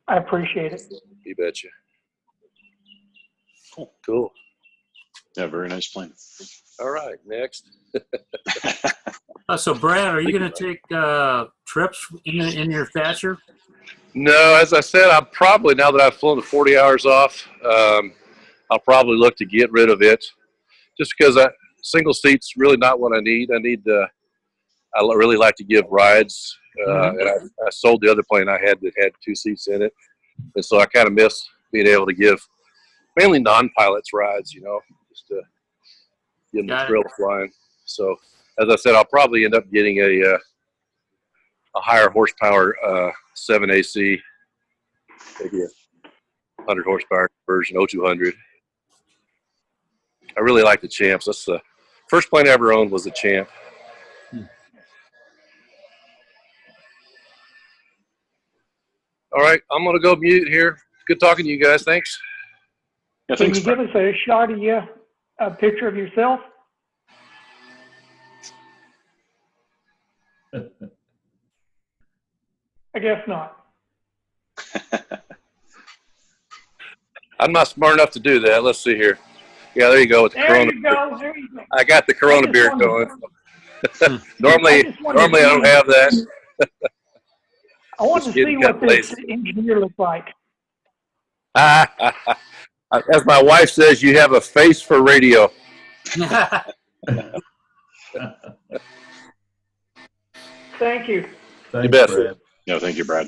S5: I appreciate it.
S7: You betcha. Cool.
S1: Yeah, very nice plane.
S7: All right, next.
S4: So, Brad, are you going to take trips in your Thatcher?
S7: No, as I said, I'm probably, now that I've flown the 40 hours off, I'll probably look to get rid of it just because single seat's really not what I need. I really like to give rides, and I sold the other plane I had that had 2 seats in it, and so I kind of miss being able to give mainly non-pilots rides, just to give them the thrill of flying. So, as I said, I'll probably end up getting a higher horsepower 7AC, maybe a 100 horsepower version, 0200. I really like the Champs. That's the first plane I ever owned was the Champ. All right, I'm going to go mute here. Good talking to you guys. Thanks.
S1: Yeah,
S5: Can
S1: thanks,
S5: you give us a shot of you, a picture of yourself? I guess not.
S7: I'm not smart enough to do that. Let's see here. Yeah, there you go with the Corona.
S5: There you go.
S7: I got the Corona beer going. normally I don't have that.
S5: I want to see what this engineer looks like.
S7: As my wife says, you have a face for radio.
S5: Thank you.
S3: Thanks,
S7: You bet.
S3: Brad.
S1: No, thank you, Brad.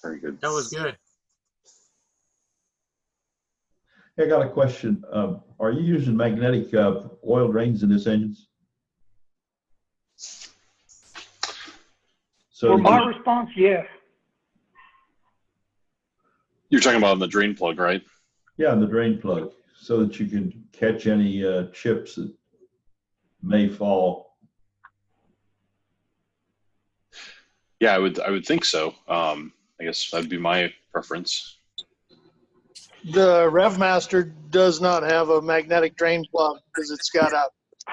S1: Very good.
S4: That was good.
S3: Hey, I got a question. Are you using magnetic oil drains in this engine?
S5: For my response, yes.
S1: You're talking about the drain plug, right?
S3: Yeah, the drain plug, so that you can catch any chips that may fall.
S1: Yeah, I would think so. I guess that'd be my preference.
S8: The RevMaster does not have a magnetic drain plug because it's got a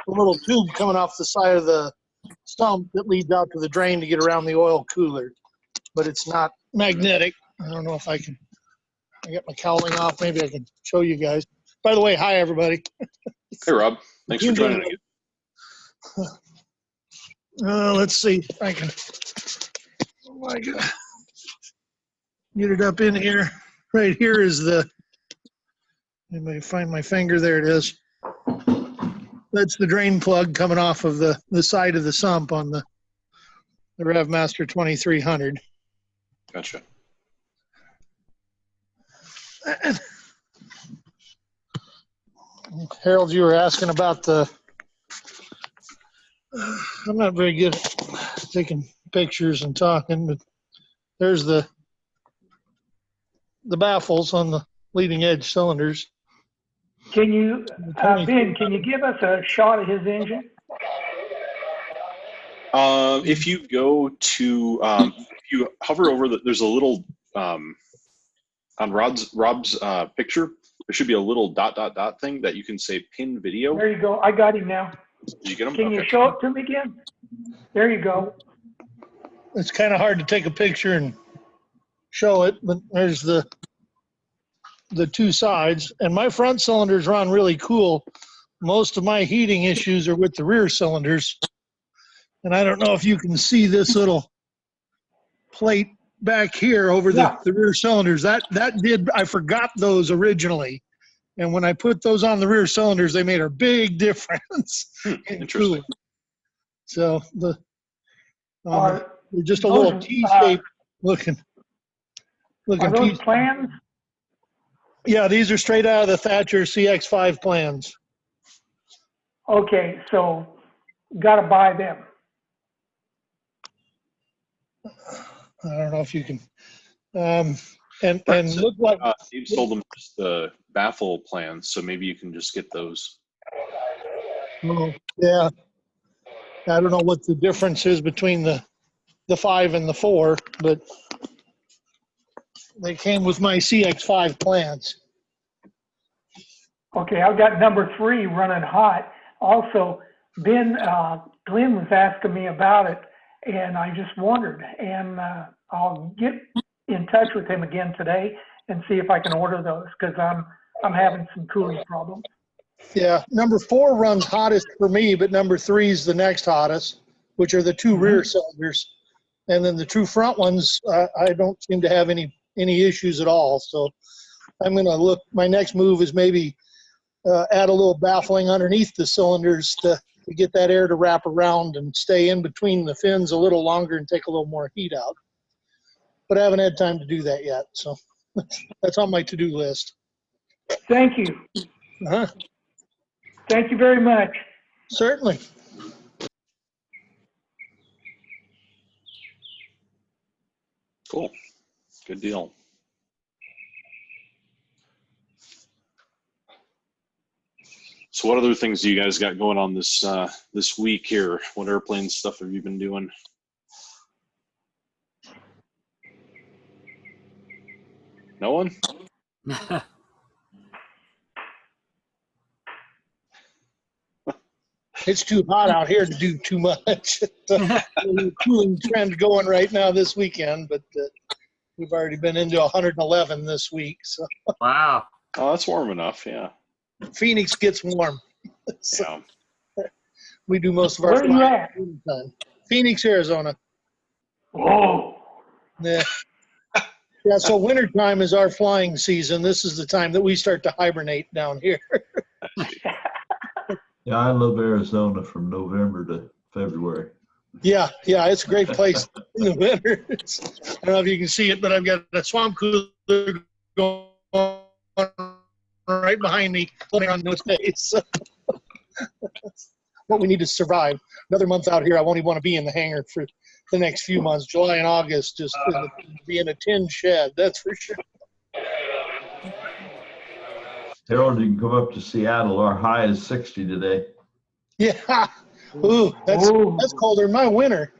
S8: little tube coming off the side of the stump that leads out to the drain to get around the oil cooler, but it's not magnetic. I don't know if I got my cowling off. Maybe I can show you guys. By the way, hi everybody.
S1: Hey, Rob. Thanks for joining again.
S8: Let's see if I can get it up in here. Right here is anybody find my finger? There it is. That's the drain plug coming off of the side of the sump on the RevMaster 2300.
S1: Gotcha.
S8: Harold, you were asking about I'm not very good at taking pictures and talking, but there's the baffles on the leading edge cylinders.
S5: Can you, Ben, can you give us a shot of his engine?
S1: If you go to, if you hover over there's a little, on Rob's picture, there should be a little ... thing that you can say pin video.
S5: There you go. I got him now.
S1: Did you get him?
S5: Can you show it to me again? There you go.
S8: It's kind of hard to take a picture and show it, but there's the two sides. And my front cylinders run really cool. Most of my heating issues are with the rear cylinders. And I don't know if you can see this little plate back here over the rear cylinders. I forgot those originally. And when I put those on the rear cylinders, they made a big difference in cooling. So they're just a little T-shaped looking
S5: Are those
S8: piece.
S5: plans?
S8: Yeah, these are straight out of the Thatcher CX5 plans.
S5: Okay, so got to buy them.
S8: I don't know if you can. And look like
S1: Steve sold them just the baffle plans, so maybe you can just get those.
S8: Oh, yeah. I don't know what the difference is between the 5 and the 4, but they came with my CX5 plans.
S5: Okay, I've got number 3 running hot. Also, Ben, Glenn was asking me about it, and I just wondered. And I'll get in touch with him again today and see if I can order those, because I'm having some cooling problems.
S8: Yeah, number 4 runs hottest for me, but number 3 is the next hottest, which are the 2 rear cylinders. And then the 2 front ones, I don't seem to have any issues at all. So I'm going to look, my next move is maybe add a little baffling underneath the cylinders to get that air to wrap around and stay in between the fins a little longer and take a little more heat out. But I haven't had time to do that yet. So that's on my to-do list.
S5: Thank you.
S8: Uh-huh.
S5: Thank you very much.
S8: Certainly.
S1: Cool. Good deal. So what other things do you guys got going on this this week here? What airplane stuff have you been doing? No one?
S8: It's too hot out here to do too much. A cooling trend going right now this weekend, but we've already been into 111 this week. So.
S4: Wow.
S1: Oh, that's warm enough, yeah.
S8: Phoenix gets warm.
S1: Yeah.
S8: We do most of our
S5: Where are you at?
S8: time. Phoenix, Arizona.
S5: Whoa.
S8: Yeah. Yeah, so wintertime is our flying season. This is the time that we start to hibernate down here.
S3: Yeah, I love Arizona from November to February.
S8: Yeah, it's a great place in the winter. I don't know if you can see it, but I've got a swamp cooler going right behind me, pulling on no space. What we need to survive. Another month out here, I won't even want to be in the hangar for the next few months. July and August, just be in a tin shed, that's for sure.
S3: Harold, you can come up to Seattle. Our high is 60 today.
S8: Yeah. Ooh, that's colder than my winter.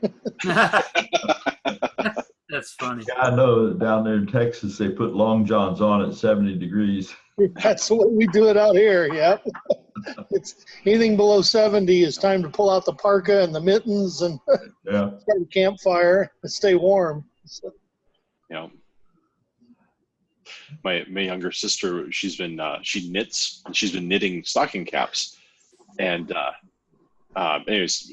S4: That's funny.
S3: Yeah, I know down there in Texas, they put long johns on at 70 degrees.
S8: That's the way we do it out here, yeah. It's anything below 70 is time to pull out the parka and the mittens and start a campfire and stay warm.
S1: Yeah. My younger sister, she's been she knits, and she's been knitting stocking caps. And anyways,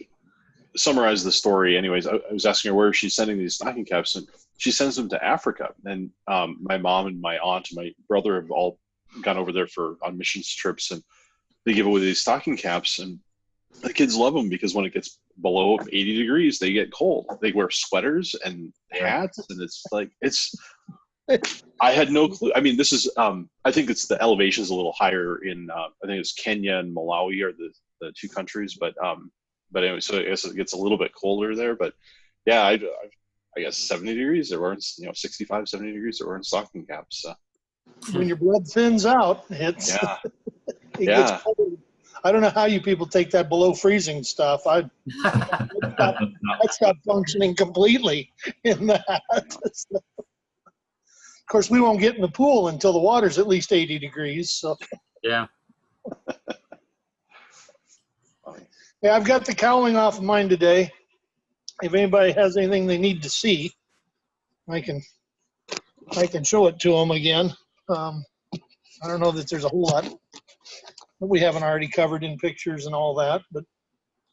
S1: summarize the story. Anyways, I was asking her where she's sending these stocking caps, and she sends them to Africa. And my mom and my aunt and my brother have all gone over there on missions trips, and they give away these stocking caps, and the kids love them because when it gets below 80 degrees, they get cold. They wear sweaters and hats, and it's like I had no clue. I mean, this is, I think it's the elevation is a little higher in, I think it's Kenya and Malawi are the two countries, but anyway, so I guess it gets a little bit colder there, but yeah, I guess 70 degrees, there weren't, 65, 70 degrees, there weren't stocking caps. So.
S8: When your blood thins out, it's,
S1: Yeah.
S8: it
S1: Yeah.
S8: gets cold. I don't know how you people take that below freezing stuff. I'd stop functioning completely in that. Of course, we won't get in the pool until the water's at least 80 degrees. So
S4: Yeah.
S8: yeah, I've got the cowling off of mine today. If anybody has anything they need to see, I can show it to them again. I don't know that there's a whole lot that we haven't already covered in pictures and all that, but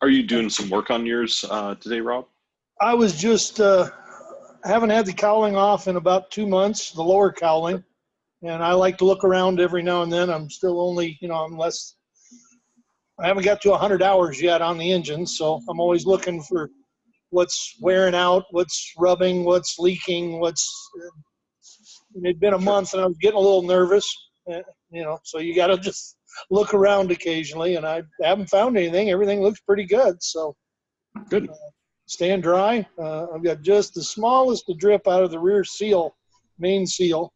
S1: Are you doing some work on yours today, Rob?
S8: I was just haven't had the cowling off in about 2 months, the lower cowling, and I like to look around every now and then. I'm still only, I haven't got to 100 hours yet on the engine, so I'm always looking for what's wearing out, what's rubbing, what's leaking, it'd been a month and I was getting a little nervous, so you got to just look around occasionally, and I haven't found anything. Everything looks pretty good, so
S1: Good.
S8: Staying dry. I've got just the smallest of drip out of the rear seal, main seal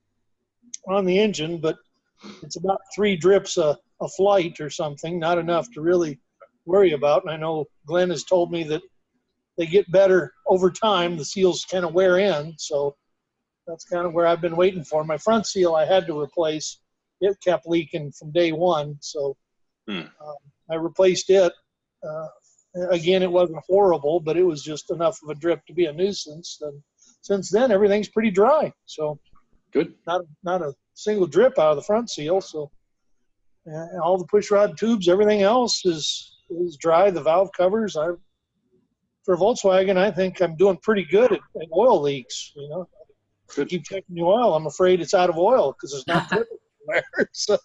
S8: on the engine, but it's about 3 drips a flight or something, not enough to really worry about. And I know Glenn has told me that they get better over time. The seals kind of wear in, so that's kind of where I've been waiting for. My front seal I had to replace. It kept leaking from day one, so I replaced it. Again, it wasn't horrible, but it was just enough of a drip to be a nuisance. And since then, everything's pretty dry. So
S1: good.
S8: Not a single drip out of the front seal. So all the push rod tubes, everything else is dry. The valve covers. For Volkswagen, I think I'm doing pretty good at oil leaks. I keep checking the oil. I'm afraid it's out of oil because it's not dripping anywhere.
S1: So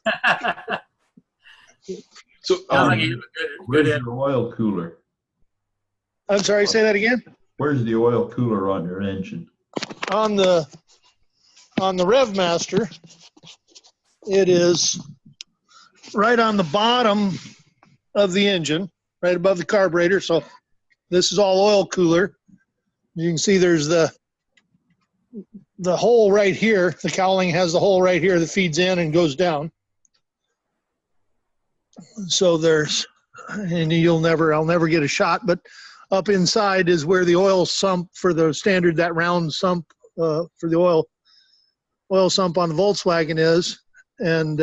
S3: where's your oil cooler?
S8: I'm sorry, say that again?
S3: Where's the oil cooler on your engine?
S8: On the RevMaster, it is right on the bottom of the engine, right above the carburetor. So this is all oil cooler. You can see there's the hole right here. The cowling has the hole right here that feeds in and goes down. So and I'll never get a shot, but up inside is where the oil sump for the standard, that round sump for the oil sump on the Volkswagen is. And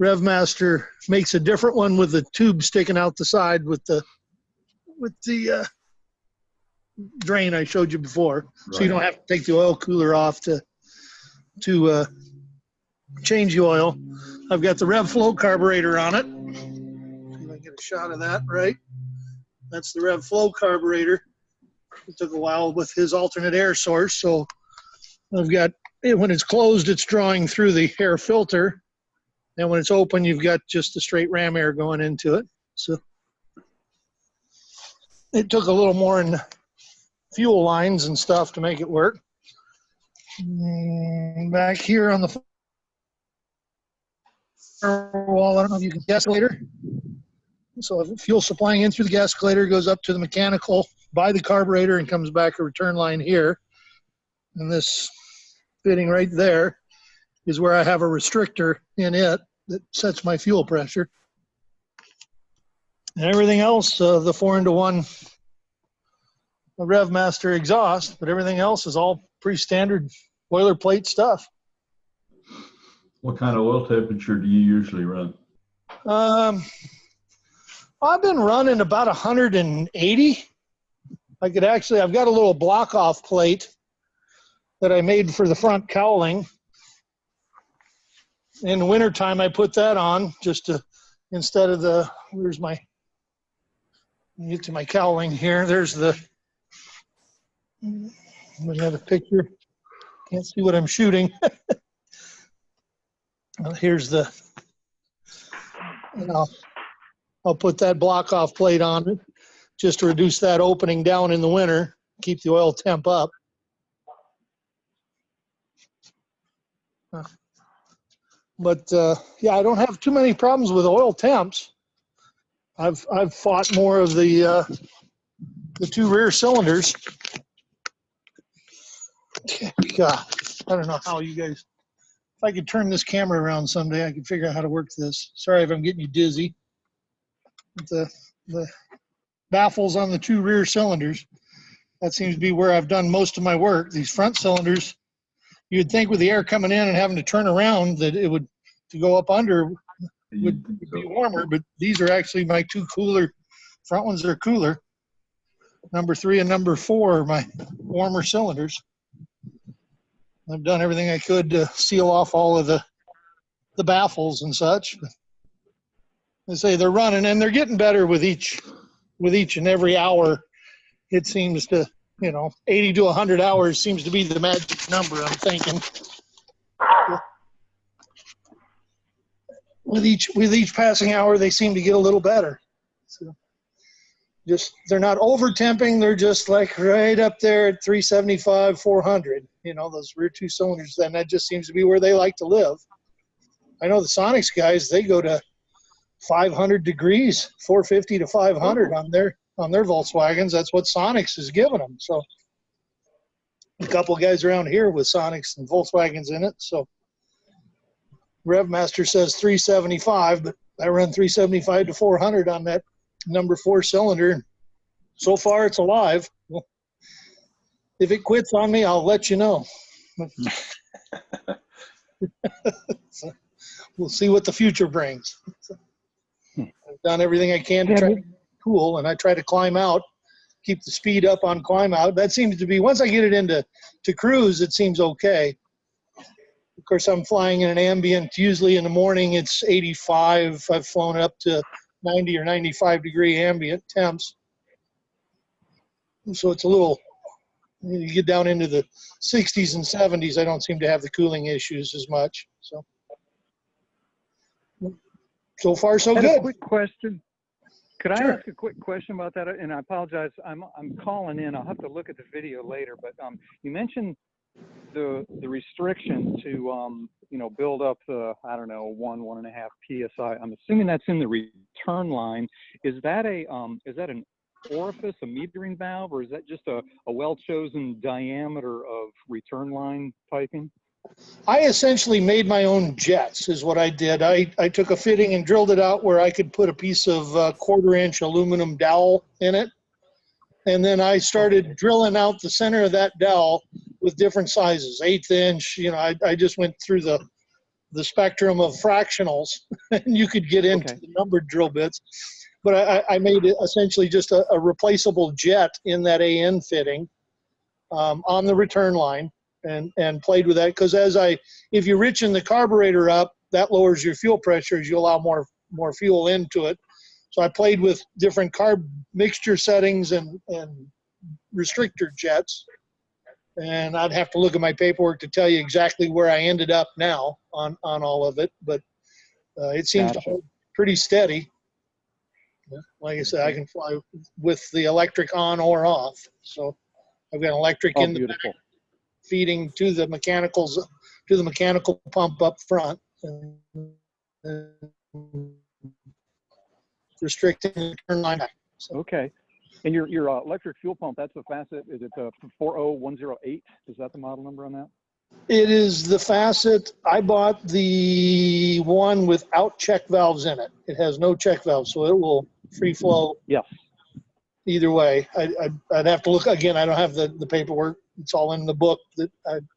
S8: RevMaster makes a different one with the tube sticking out the side with the drain I showed you before. Right. So you don't have to take the oil cooler off to change the oil. I've got the RevFlow carburetor on it. See if I can get a shot of that, right? That's the RevFlow carburetor. It took a while with his alternate air source. So I've got, when it's closed, it's drawing through the air filter. And when it's open, you've got just the straight ram air going into it. So it took a little more in fuel lines and stuff to make it work. Back here on the wall, I don't know if you can gascolator. So if fuel supplying in through the gascolator goes up to the mechanical by the carburetor and comes back a return line here. And this fitting right there is where I have a restrictor in it that sets my fuel pressure. And everything else, the 4-into-1 RevMaster exhaust, but everything else is all pretty standard boilerplate stuff.
S3: What kind of oil temperature do you usually run?
S8: I've been running about 180. I've got a little block off plate that I made for the front cowling. In the wintertime, I put that on just to, instead of get to my cowling here. There's another picture. Can't see what I'm shooting. Well, here's I'll put that block off plate on it just to reduce that opening down in the winter, keep the oil temp up. But yeah, I don't have too many problems with oil temps. I've fought more of the two rear cylinders. God, I don't know how you guys. If I could turn this camera around someday, I could figure out how to work this. Sorry if I'm getting you dizzy. The baffles on the two rear cylinders. That seems to be where I've done most of my work. These front cylinders, you'd think with the air coming in and having to turn around that it would, to go up under, would be warmer, but these are actually my two cooler, front ones are cooler. Number 3 and number 4 are my warmer cylinders. I've done everything I could to seal off all of the baffles and such. They say they're running, and they're getting better with each and every hour. It seems to, 80 to 100 hours seems to be the magic number, I'm thinking. With each passing hour, they seem to get a little better. So they're not over temping. They're just like right up there at 375, 400. Those rear two cylinders. Then that just seems to be where they like to live. I know the Sonics guys, they go to 500 degrees, 450 to 500 on their Volkswagens. That's what Sonics is giving them. So a couple of guys around here with Sonics and Volkswagens in it. So RevMaster says 375, but I run 375 to 400 on that number 4 cylinder. So far it's alive. Well, if it quits on me, I'll let you know. So we'll see what the future brings. So I've done everything I can to try to get cool, and I try to climb out, keep the speed up on climb out. That seems to be, once I get it into cruise, it seems okay. Of course, I'm flying in an ambient. Usually in the morning it's 85. I've flown up to 90 or 95 degree ambient temps. So it's a little, you get down into the 60s and 70s, I don't seem to have the cooling issues as much. So far, so good.
S2: A quick question. Could I
S8: Sure.
S2: ask a quick question about that? And I apologize, I'm calling in. I'll have to look at the video later. But you mentioned the restriction to build up the 1.5 psi. I'm assuming that's in the return line. Is that an orifice, a metering valve, or is that just a well-chosen diameter of return line piping?
S8: I essentially made my own jets is what I did. I took a fitting and drilled it out where I could put a piece of 1/4-inch aluminum dowel in it. And then I started drilling out the center of that dowel with different sizes, 1/8 inch. I just went through the spectrum of fractionals, and you could get into the numbered drill bits. But I made it essentially just a replaceable jet in that AN fitting on the return line. And played with that, because if you richen the carburetor up, that lowers your fuel pressure as you allow more fuel into it. So I played with different carb mixture settings and restrictor jets, and I'd have to look at my paperwork to tell you exactly where I ended up now on all of it, but it seems to hold pretty steady. Like I said, I can fly with the electric on or off, so I've got electric in the back, feeding to the mechanical pump up front, and restricting the turn line back. So.
S2: Okay. And your electric fuel pump, that's a Facet, is it 40108? Is that the model number on that?
S8: It is the Facet. I bought the one without check valves in it. It has no check valves, so it will free flow.
S2: Yes.
S8: Either way. I'd have to look again. I don't have the paperwork. It's all in the book that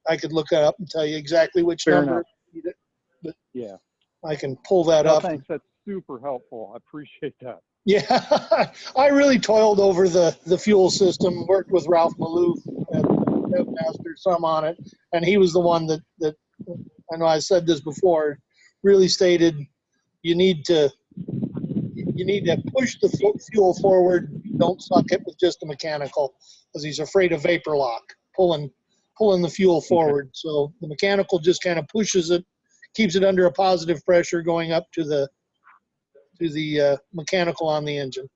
S8: I could look up and tell you exactly which number. But yeah, I can pull that up.
S2: Thanks. That's super helpful. I appreciate that.
S8: Yeah, I really toiled over the fuel system. Worked with Ralph Maloof at RevMaster some on it, and he was the one that I know I said this before. Really stated you need to push the fuel forward. Don't suck it with just the mechanical, because he's afraid of vapor lock, pulling the fuel forward. So the mechanical just kind of pushes it, keeps it under a positive pressure going up to the mechanical on the engine.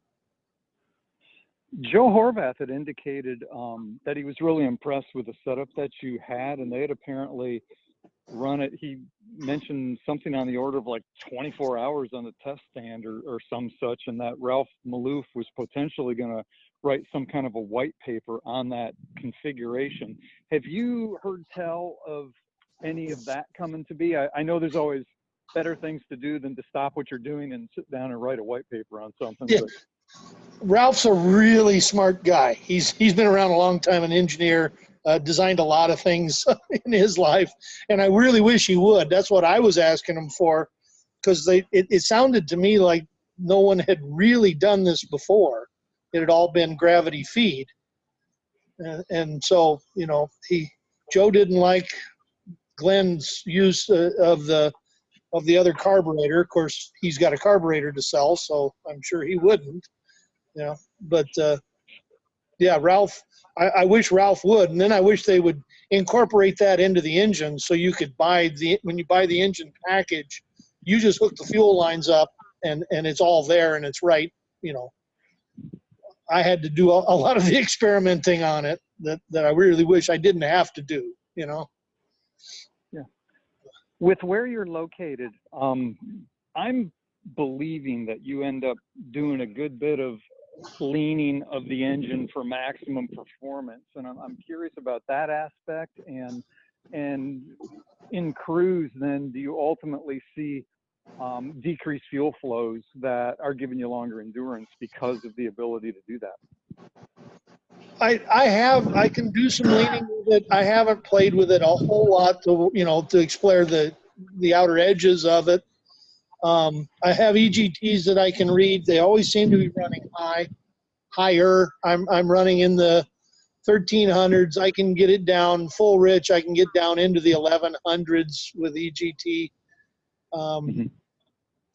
S2: Joe Horvath had indicated that he was really impressed with the setup that you had, and they had apparently run it. He mentioned something on the order of like 24 hours on the test stand or some such, and that Ralph Maloof was potentially going to write some kind of a white paper on that configuration. Have you heard tell of any of that coming to be? I know there's always better things to do than to stop what you're doing and sit down and write a white paper on something.
S8: Yeah.
S2: But
S8: Ralph's a really smart guy. He's been around a long time, an engineer, designed a lot of things in his life, and I really wish he would. That's what I was asking him for, because it sounded to me like no one had really done this before. It had all been gravity feed, and so Joe didn't like Glenn's use of the other carburetor. Of course, he's got a carburetor to sell, so I'm sure he wouldn't. But yeah, Ralph, I wish Ralph would, and then I wish they would incorporate that into the engine, so you could when you buy the engine package, you just hook the fuel lines up and it's all there and it's right. I had to do a lot of the experimenting on it that I really wish I didn't have to do. Yeah.
S2: With where you're located, I'm believing that you end up doing a good bit of cleaning of the engine for maximum performance, and I'm curious about that aspect. And in cruise, then, do you ultimately see decreased fuel flows that are giving you longer endurance because of the ability to do that?
S8: I can do some leaning with it. I haven't played with it a whole lot to explore the outer edges of it. I have EGTs that I can read. They always seem to be running higher. I'm running in the 1300s. I can get it down full rich. I can get down into the 1100s with EGT,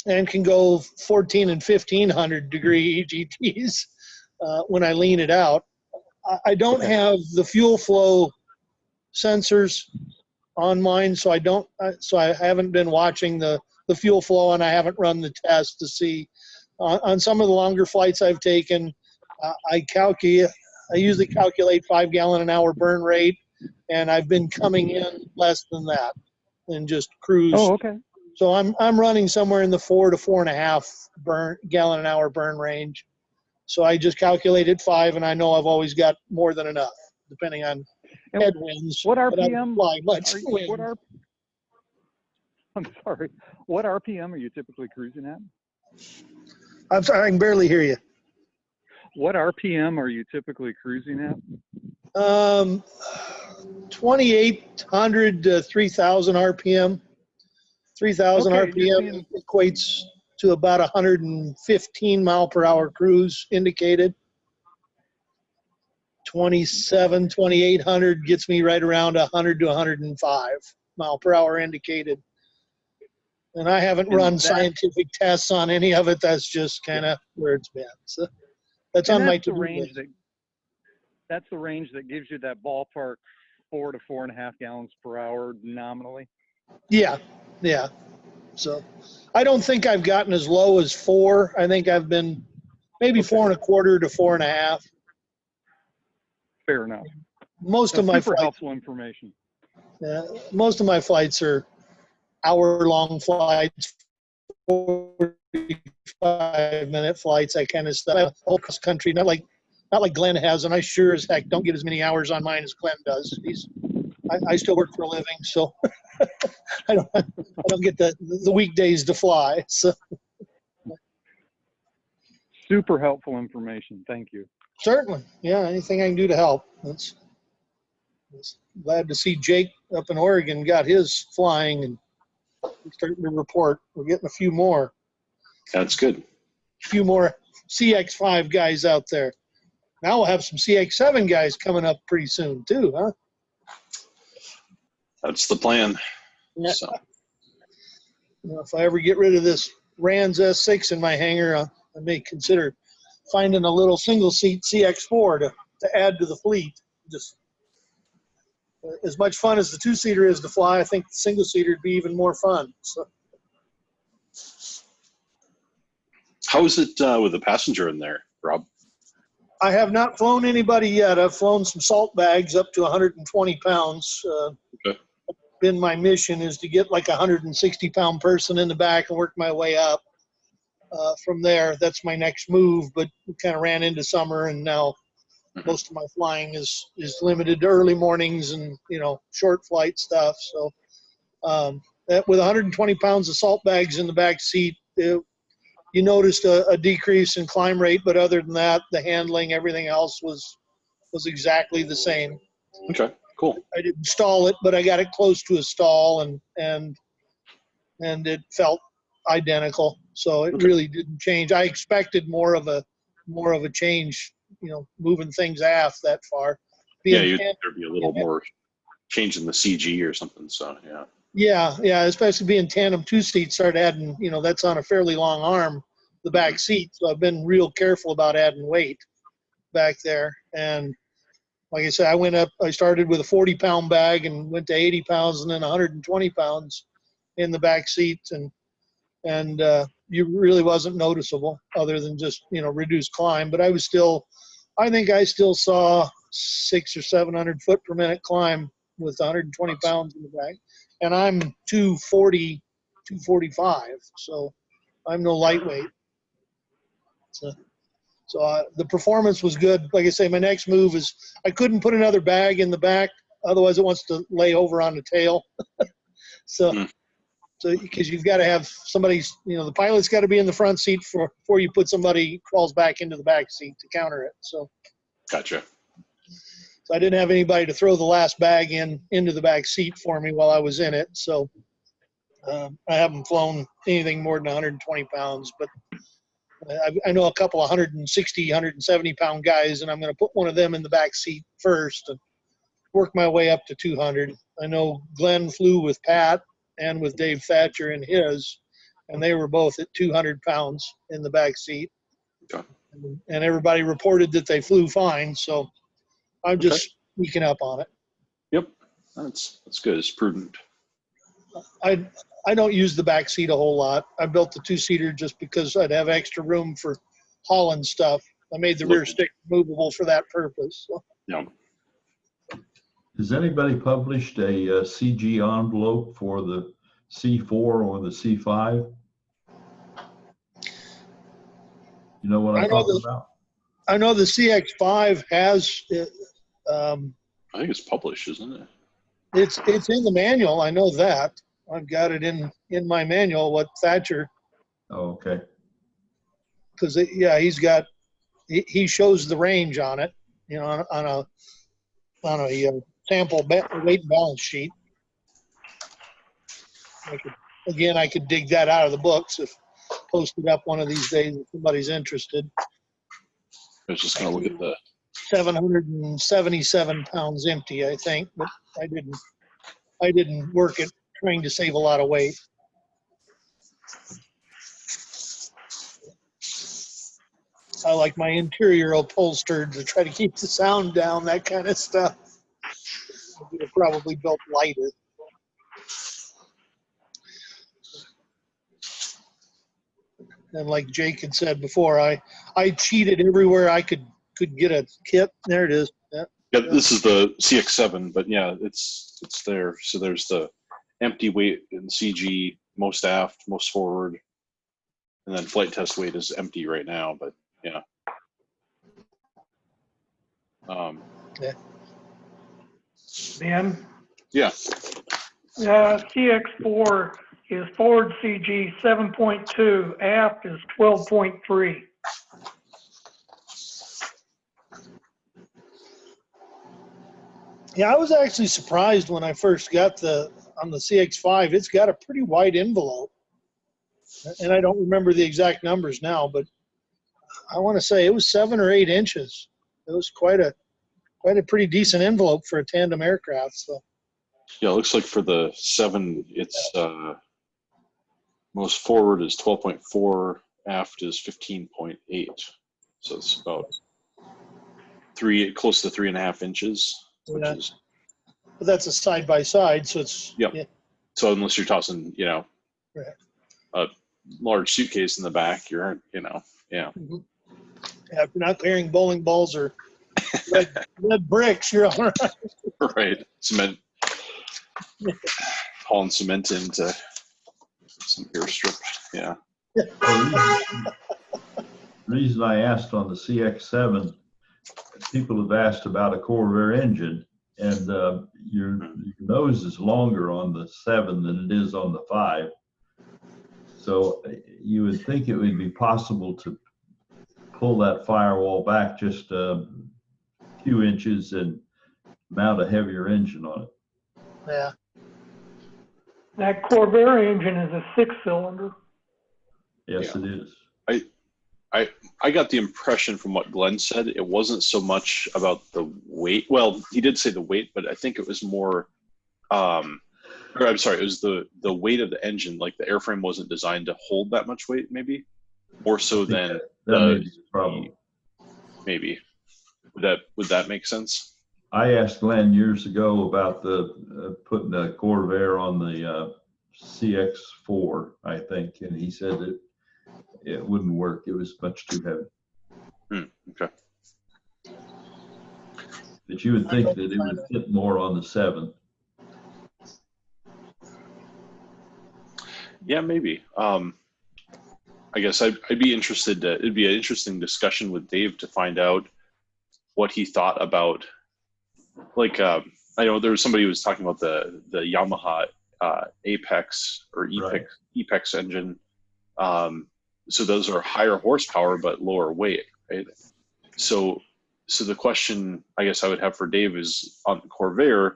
S8: and can go 14 and 1500 degree EGTs when I lean it out. I don't have the fuel flow sensors on mine, so I haven't been watching the fuel flow, and I haven't run the test to see. On some of the longer flights I've taken, I usually calculate 5 gallon an hour burn rate, and I've been coming in less than that and just cruise.
S2: Oh, okay.
S8: So I'm running somewhere in the 4 to 4.5 gallon an hour burn range. So I just calculated 5, and I know I've always got more than enough, depending on headwinds.
S2: What RPM? I'm sorry. What RPM are you typically cruising at?
S8: I'm sorry, I can barely hear you.
S2: What RPM are you typically cruising at?
S8: 2,800 to 3,000 RPM. 3,000
S2: Okay,
S8: RPM equates to about 115 mile per hour cruise indicated. 2,800 gets me right around 100 to 105 mile per hour indicated. And I haven't run scientific tests on any of it. That's just kind of where it's been. So that's on my to-do list.
S2: That's the range that gives you that ballpark 4 to 4.5 gallons per hour nominally. Yeah.
S8: So I don't think I've gotten as low as 4. I think I've been maybe 4.25 to 4.5.
S2: Fair enough.
S8: Most of my flights,
S2: helpful information.
S8: Most of my flights are hour-long flights, 45-minute flights. I kind of stuff all across the country, not like Glenn has, and I sure as heck don't get as many hours on mine as Glenn does. I still work for a living, so I don't get the weekdays to fly. So
S2: super helpful information. Thank you.
S8: Certainly, yeah. Anything I can do to help. That's glad to see Jake up in Oregon got his flying and starting to report. We're getting a few more.
S1: That's good.
S8: A few more CX5 guys out there. Now we'll have some CX7 guys coming up pretty soon too, huh?
S1: That's the plan.
S8: Yeah.
S1: So.
S8: If I ever get rid of this Rans S6 in my hangar, I may consider finding a little single-seat CX4 to add to the fleet. Just as much fun as the two-seater is to fly, I think the single-seater would be even more fun. So.
S1: How is it with the passenger in there, Rob?
S8: I have not flown anybody yet. I've flown some salt bags up to 120 pounds.
S1: Okay.
S8: been my mission, is to get like a 160-pound person in the back and work my way up. From there, that's my next move, but we kind of ran into summer, and now most of my flying is limited to early mornings and, short flight stuff. So with 120 pounds of salt bags in the back seat, you noticed a decrease in climb rate, but other than that, the handling, everything else was exactly the same.
S1: Okay, cool.
S8: I didn't stall it, but I got it close to a stall, and it felt identical. So it really didn't change. I expected more of a change, moving things aft that far.
S1: There'd be a little more change in the CG or something. So yeah.
S8: Yeah, especially being tandem 2-seat, started adding, that's on a fairly long arm, the back seat. So I've been real careful about adding weight back there. And like I said, I started with a 40-pound bag and went to 80 pounds and then 120 pounds in the back seat. And you really wasn't noticeable other than just, reduced climb. But I think I still saw 600 or 700 foot per minute climb with 120 pounds in the back. And I'm 240, 245. So I'm no lightweight. So the performance was good. Like I say, my next move is I couldn't put another bag in the back. Otherwise it wants to lay over on the tail. So because you've got to have somebody, the pilot's got to be in the front seat before you put somebody crawls back into the back seat to counter it. So
S1: gotcha.
S8: So I didn't have anybody to throw the last bag into the back seat for me while I was in it. So I haven't flown anything more than 120 pounds, but I know a couple of 160, 170 pound guys, and I'm going to put one of them in the back seat first and work my way up to 200. I know Glenn flew with Pat and with Dave Thatcher in his, and they were both at 200 pounds in the back seat.
S1: Okay.
S8: And everybody reported that they flew fine. So I'm just sneaking up on it.
S1: Yep. That's good. It's prudent.
S8: I don't use the back seat a whole lot. I built the 2-seater just because I'd have extra room for hauling stuff. I made the rear stick movable for that purpose. So.
S1: Yeah.
S3: Has anybody published a CG envelope for the C4 or the C5? You know what I'm talking about?
S8: I know the CX5 has.
S1: I think it's published, isn't it?
S8: It's in the manual. I know that. I've got it in my manual. What Thatcher?
S3: Oh, okay.
S8: Because he shows the range on it. On a sample weight and balance sheet. I could dig that out of the books if posted up one of these days if somebody's interested.
S1: I was just going to look at the
S8: 777 pounds empty, I think, but I didn't work it trying to save a lot of weight. I like my interior upholstered to try to keep the sound down, that kind of stuff. I would have probably built lighter. And like Jake had said before, I cheated everywhere I could get a kit. There it is.
S1: Yeah, this is the CX7, but yeah, it's there. So there's the empty weight in CG, most aft, most forward, and then flight test weight is empty right now. But yeah.
S5: Ben?
S1: Yeah.
S5: CX4 is forward CG 7.2, aft is 12.3.
S8: Yeah, I was actually surprised when I first got on the CX5. It's got a pretty wide envelope, and I don't remember the exact numbers now, but I want to say it was 7 or 8 inches. It was quite a pretty decent envelope for a tandem aircraft. So.
S1: Yeah, it looks like for the 7, it's most forward is 12.4, aft is 15.8. So it's about close to 3.5 inches. Which is,
S8: but that's a side by side, so it's
S1: yeah. So unless you're tossing,
S8: right.
S1: a large suitcase in the back, yeah.
S8: Mm-hmm. Yeah, if you're not carrying bowling balls or red bricks, you're all right.
S1: Right, cement. hauling cement into some airstrip. Yeah.
S3: The reason I asked on the CX-7, people have asked about a Corvair engine, and your nose is longer on the 7 than it is on the 5. So you would think it would be possible to pull that firewall back just a few inches and mount a heavier engine on it.
S8: Yeah.
S5: That Corvair engine is a 6-cylinder.
S3: Yes,
S1: Yeah.
S3: it is.
S1: I got the impression from what Glenn said, it wasn't so much about the weight. Well, he did say the weight, but I think it was more, or I'm sorry, it was the weight of the engine. Like the airframe wasn't designed to hold that much weight, maybe more so than
S3: that may be the problem.
S1: Maybe would that make sense?
S3: I asked Glenn years ago about the putting a Corvair on the CX-4, I think, and he said that it wouldn't work. It was much too heavy.
S1: Okay.
S3: But you would think that it would fit more on the 7.
S1: Yeah, maybe. I guess I'd be interested to, it'd be an interesting discussion with Dave to find out what he thought about, like, I know there was somebody who was talking about the Yamaha Apex or Epex engine. So those are higher horsepower but lower weight, right? So the question I guess I would have for Dave is on the Corvair,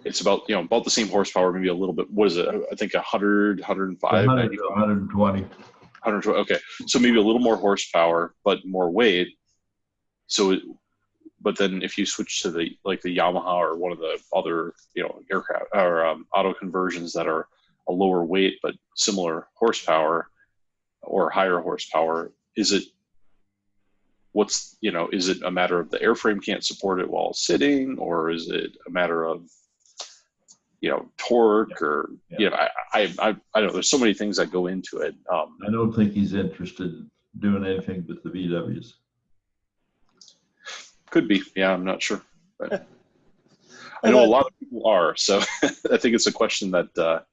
S1: it's about about the same horsepower, maybe a little bit. What is it? I think 100, 105,
S3: 100 to 120.
S1: 120. Okay, so maybe a little more horsepower but more weight. So, but then if you switch to the Yamaha or one of the other aircraft or auto conversions that are a lower weight but similar horsepower or higher horsepower, is it a matter of the airframe can't support it while sitting, or is it a matter of torque, or I don't know. There's so many things that go into it.
S3: I don't think he's interested in doing anything with the VWs.
S1: Could be, yeah, I'm not sure, but I know a lot of people are. So I think it's a question that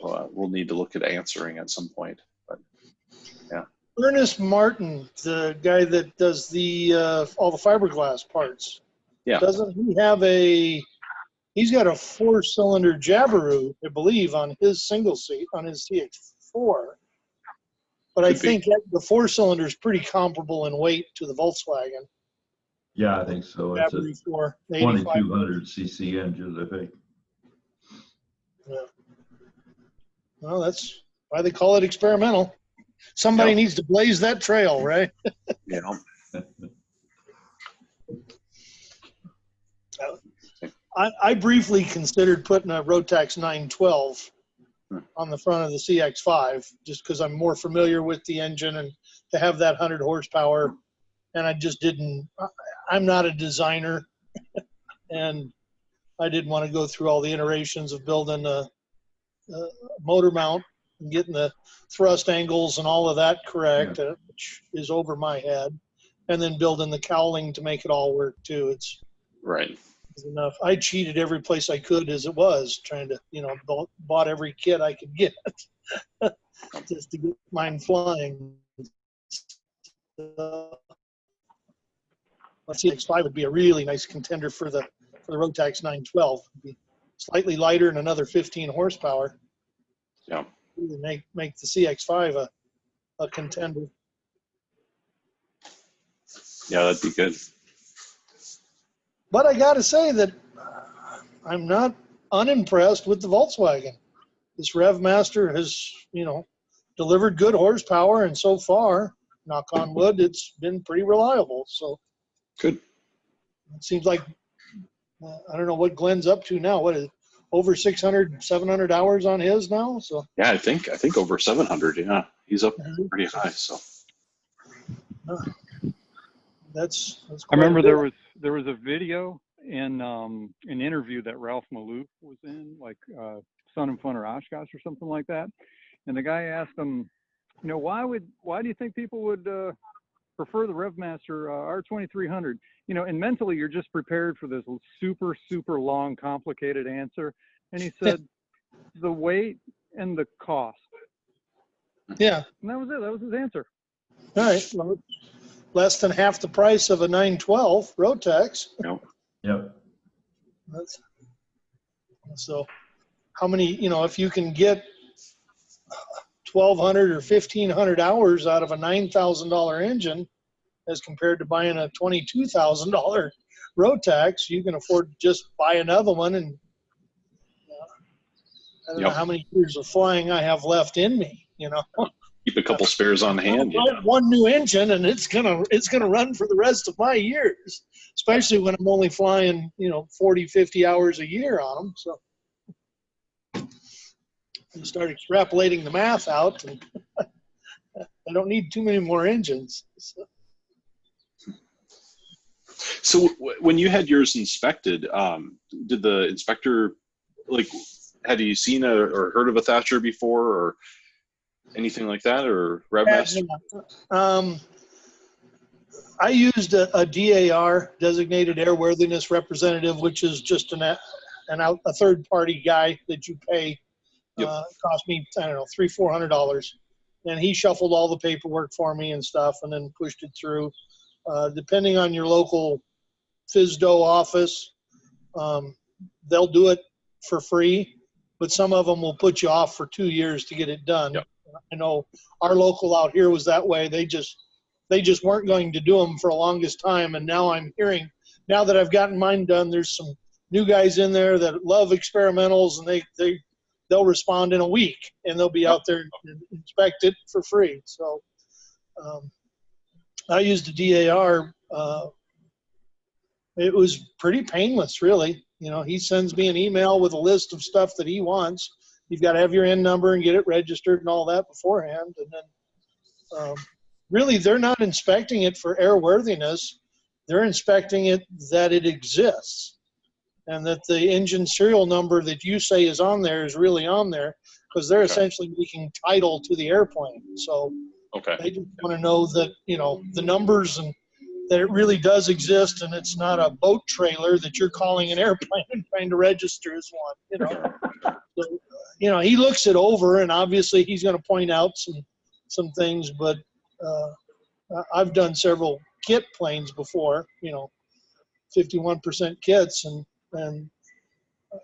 S1: we'll need to look at answering at some point. But yeah,
S8: Ernest Martin, the guy that does the all the fiberglass parts, doesn't he have he's got a 4-cylinder Jabiru, I believe, on his single seat, on his CX-4. But I think the 4-cylinder is pretty comparable in weight to the Volkswagen.
S3: Yeah, I think so. It's a 2200 cc engine, I think.
S8: Yeah. Well, that's why they call it experimental. Somebody needs to blaze that trail, right?
S1: Yeah.
S8: I briefly considered putting a Rotax 912 on the front of the CX-5 just because I'm more familiar with the engine and to have that 100 horsepower. And I just didn't, I'm not a designer and I didn't want to go through all the iterations of building a motor mount and getting the thrust angles and all of that correct, which is over my head, and then building the cowling to make it all work too. It's
S1: right.
S8: Enough. I cheated every place I could as it was, trying to, bought every kit I could get just to get mine flying. CX-5 would be a really nice contender for the Rotax 912. It'd be slightly lighter and another 15 horsepower.
S1: Yeah.
S8: Really make the CX-5 a contender.
S1: Yeah, that'd be good.
S8: But I got to say that I'm not unimpressed with the Volkswagen. This RevMaster has, delivered good horsepower, and so far, knock on wood, it's been pretty reliable. So
S1: good.
S8: It seems like I don't know what Glenn's up to now. What is it, over 600, 700 hours on his now? So
S1: yeah, I think over 700. Yeah, he's up pretty high. So
S8: that's
S2: I remember there was a video in an interview that Ralph Maloof was in, like Sun and Fun or Oshkosh or something like that, and the guy asked him, why do you think people would prefer the RevMaster R2300? And mentally you're just prepared for this super long complicated answer, and he said the weight and the cost.
S8: Yeah.
S2: And that was it. That was his answer.
S8: All right. Well, less than half the price of a 912 Rotex.
S3: Yep.
S8: So how many, if you can get 1,200 or 1,500 hours out of a $9,000 engine as compared to buying a $22,000 Rotex, you can afford to just buy another one. And I don't know how many years of flying I have left in me,
S1: Keep a couple spares on hand.
S8: One new engine, and it's gonna run for the rest of my years, especially when I'm only flying 40, 50 hours a year on them. So you start extrapolating the math out, and I don't need too many more engines.
S1: So when you had yours inspected, did the inspector, had you seen or heard of a Thatcher before, or anything like that, or RevMaster?
S8: I used a DAR, designated airworthiness representative, which is just a third-party guy that you pay. It cost me, I don't know, $300-400, and he shuffled all the paperwork for me and stuff, and then pushed it through. Depending on your local FSDO office, they'll do it for free, but some of them will put you off for 2 years to get it done. I know our local out here was that way. They just weren't going to do them for the longest time, and now I'm hearing, now that I've gotten mine done, there's some new guys in there that love experimentals, and they'll respond in a week, and they'll be out there and inspect it for free. So I used a DAR. It was pretty painless, really. He sends me an email with a list of stuff that he wants. You've got to have your N number and get it registered and all that beforehand. And then really, they're not inspecting it for airworthiness. They're inspecting it that it exists, and that the engine serial number that you say is on there is really on there, because they're essentially making title to the airplane. So they just want to know that, the numbers, and that it really does exist, and it's not a boat trailer that you're calling an airplane and trying to register as one. So, he looks it over, and obviously he's going to point out some things, but I've done several kit planes before, 51% kits, and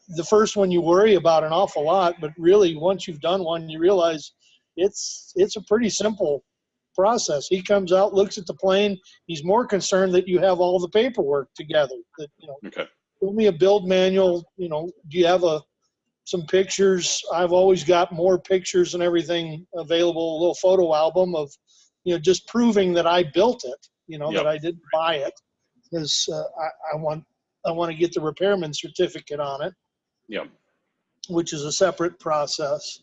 S8: the first one you worry about an awful lot, but really once you've done one, you realize it's a pretty simple process. He comes out, looks at the plane. He's more concerned that you have all the paperwork together. That show me a build manual. Do you have some pictures? I've always got more pictures and everything available. A little photo album of just proving that I built it. That I didn't buy it, because I want to get the repairman certificate on it. Which is a separate process.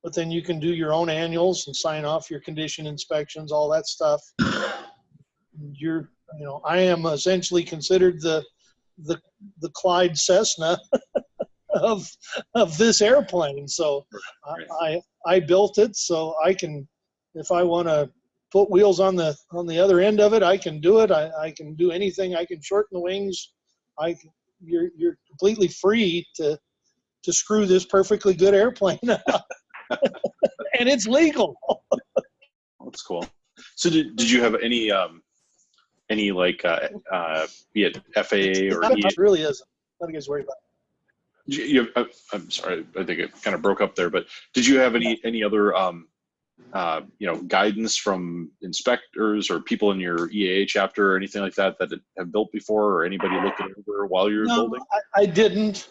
S8: But then you can do your own annuals and sign off your condition inspections, all that stuff. I am essentially considered the Clyde Cessna of this airplane. So I built it, so I can, if I want to put wheels on the other end of it, I can do it. I can do anything. I can shorten the wings. You're completely free to screw this perfectly good airplane up. And it's legal.
S1: That's cool. So did you have any be it FAA or
S8: it really isn't. Not you guys worry about it.
S1: I'm sorry, I think it kind of broke up there, but did you have any other guidance from inspectors or people in your EAA chapter or anything like that have built before, or anybody looked it over while you were building?
S8: I didn't.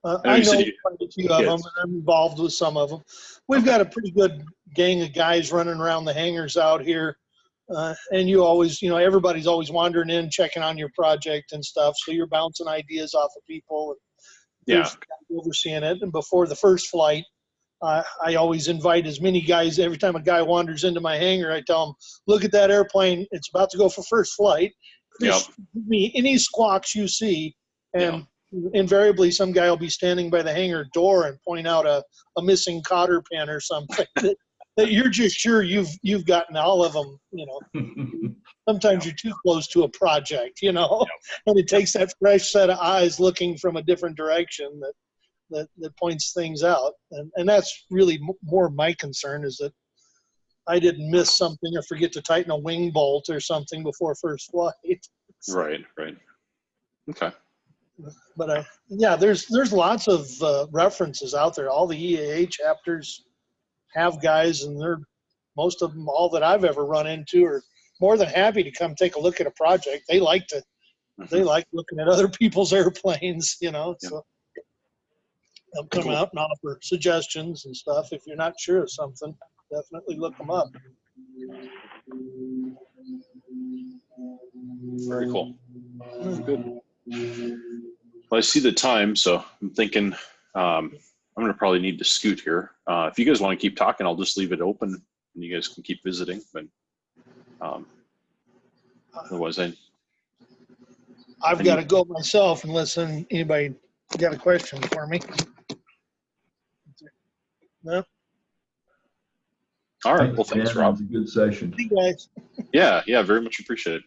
S8: I know quite a few of them, and I'm involved with some of them. We've got a pretty good gang of guys running around the hangars out here, and you always, everybody's always wandering in, checking on your project and stuff, so you're bouncing ideas off of people. And overseeing it. And before the first flight, I always invite as many guys. Every time a guy wanders into my hangar, I tell him, look at that airplane. It's about to go for first flight. Just give me any squawks you see, and invariably some guy will be standing by the hangar door and point out a missing cotter pin or something that you're just sure you've gotten all of them, sometimes you're too close to a project, you know, and it takes that fresh set of eyes looking from a different direction that points things out. And that's really more my concern, is that I didn't miss something or forget to tighten a wing bolt or something before first flight.
S1: Right. Okay.
S8: But there's lots of references out there. All the EAA chapters have guys, and most of them, all that I've ever run into, are more than happy to come take a look at a project. They like looking at other people's airplanes, you know.
S1: Yep.
S8: So they'll come out and offer suggestions and stuff. If you're not sure of something, definitely look them up.
S1: Very cool. Good. Well, I see the time, so I'm thinking I'm going to probably need to scoot here. If you guys want to keep talking, I'll just leave it open and you guys can keep visiting. But otherwise,
S8: I've got to go myself unless anybody got a question for me. No?
S1: All right. Well, thanks, Rob.
S3: It was a good session.
S8: See you guys.
S1: Yeah, very much appreciated.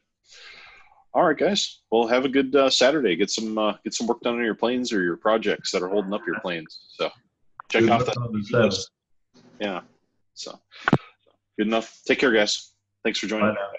S1: All right, guys. Well, have a good Saturday. Get some work done on your planes or your projects that are holding up your planes. So check
S3: Good
S1: off
S3: luck
S1: that
S3: on the
S1: list. Yeah. So good enough. Take care, guys. Thanks for joining.
S3: Bye now.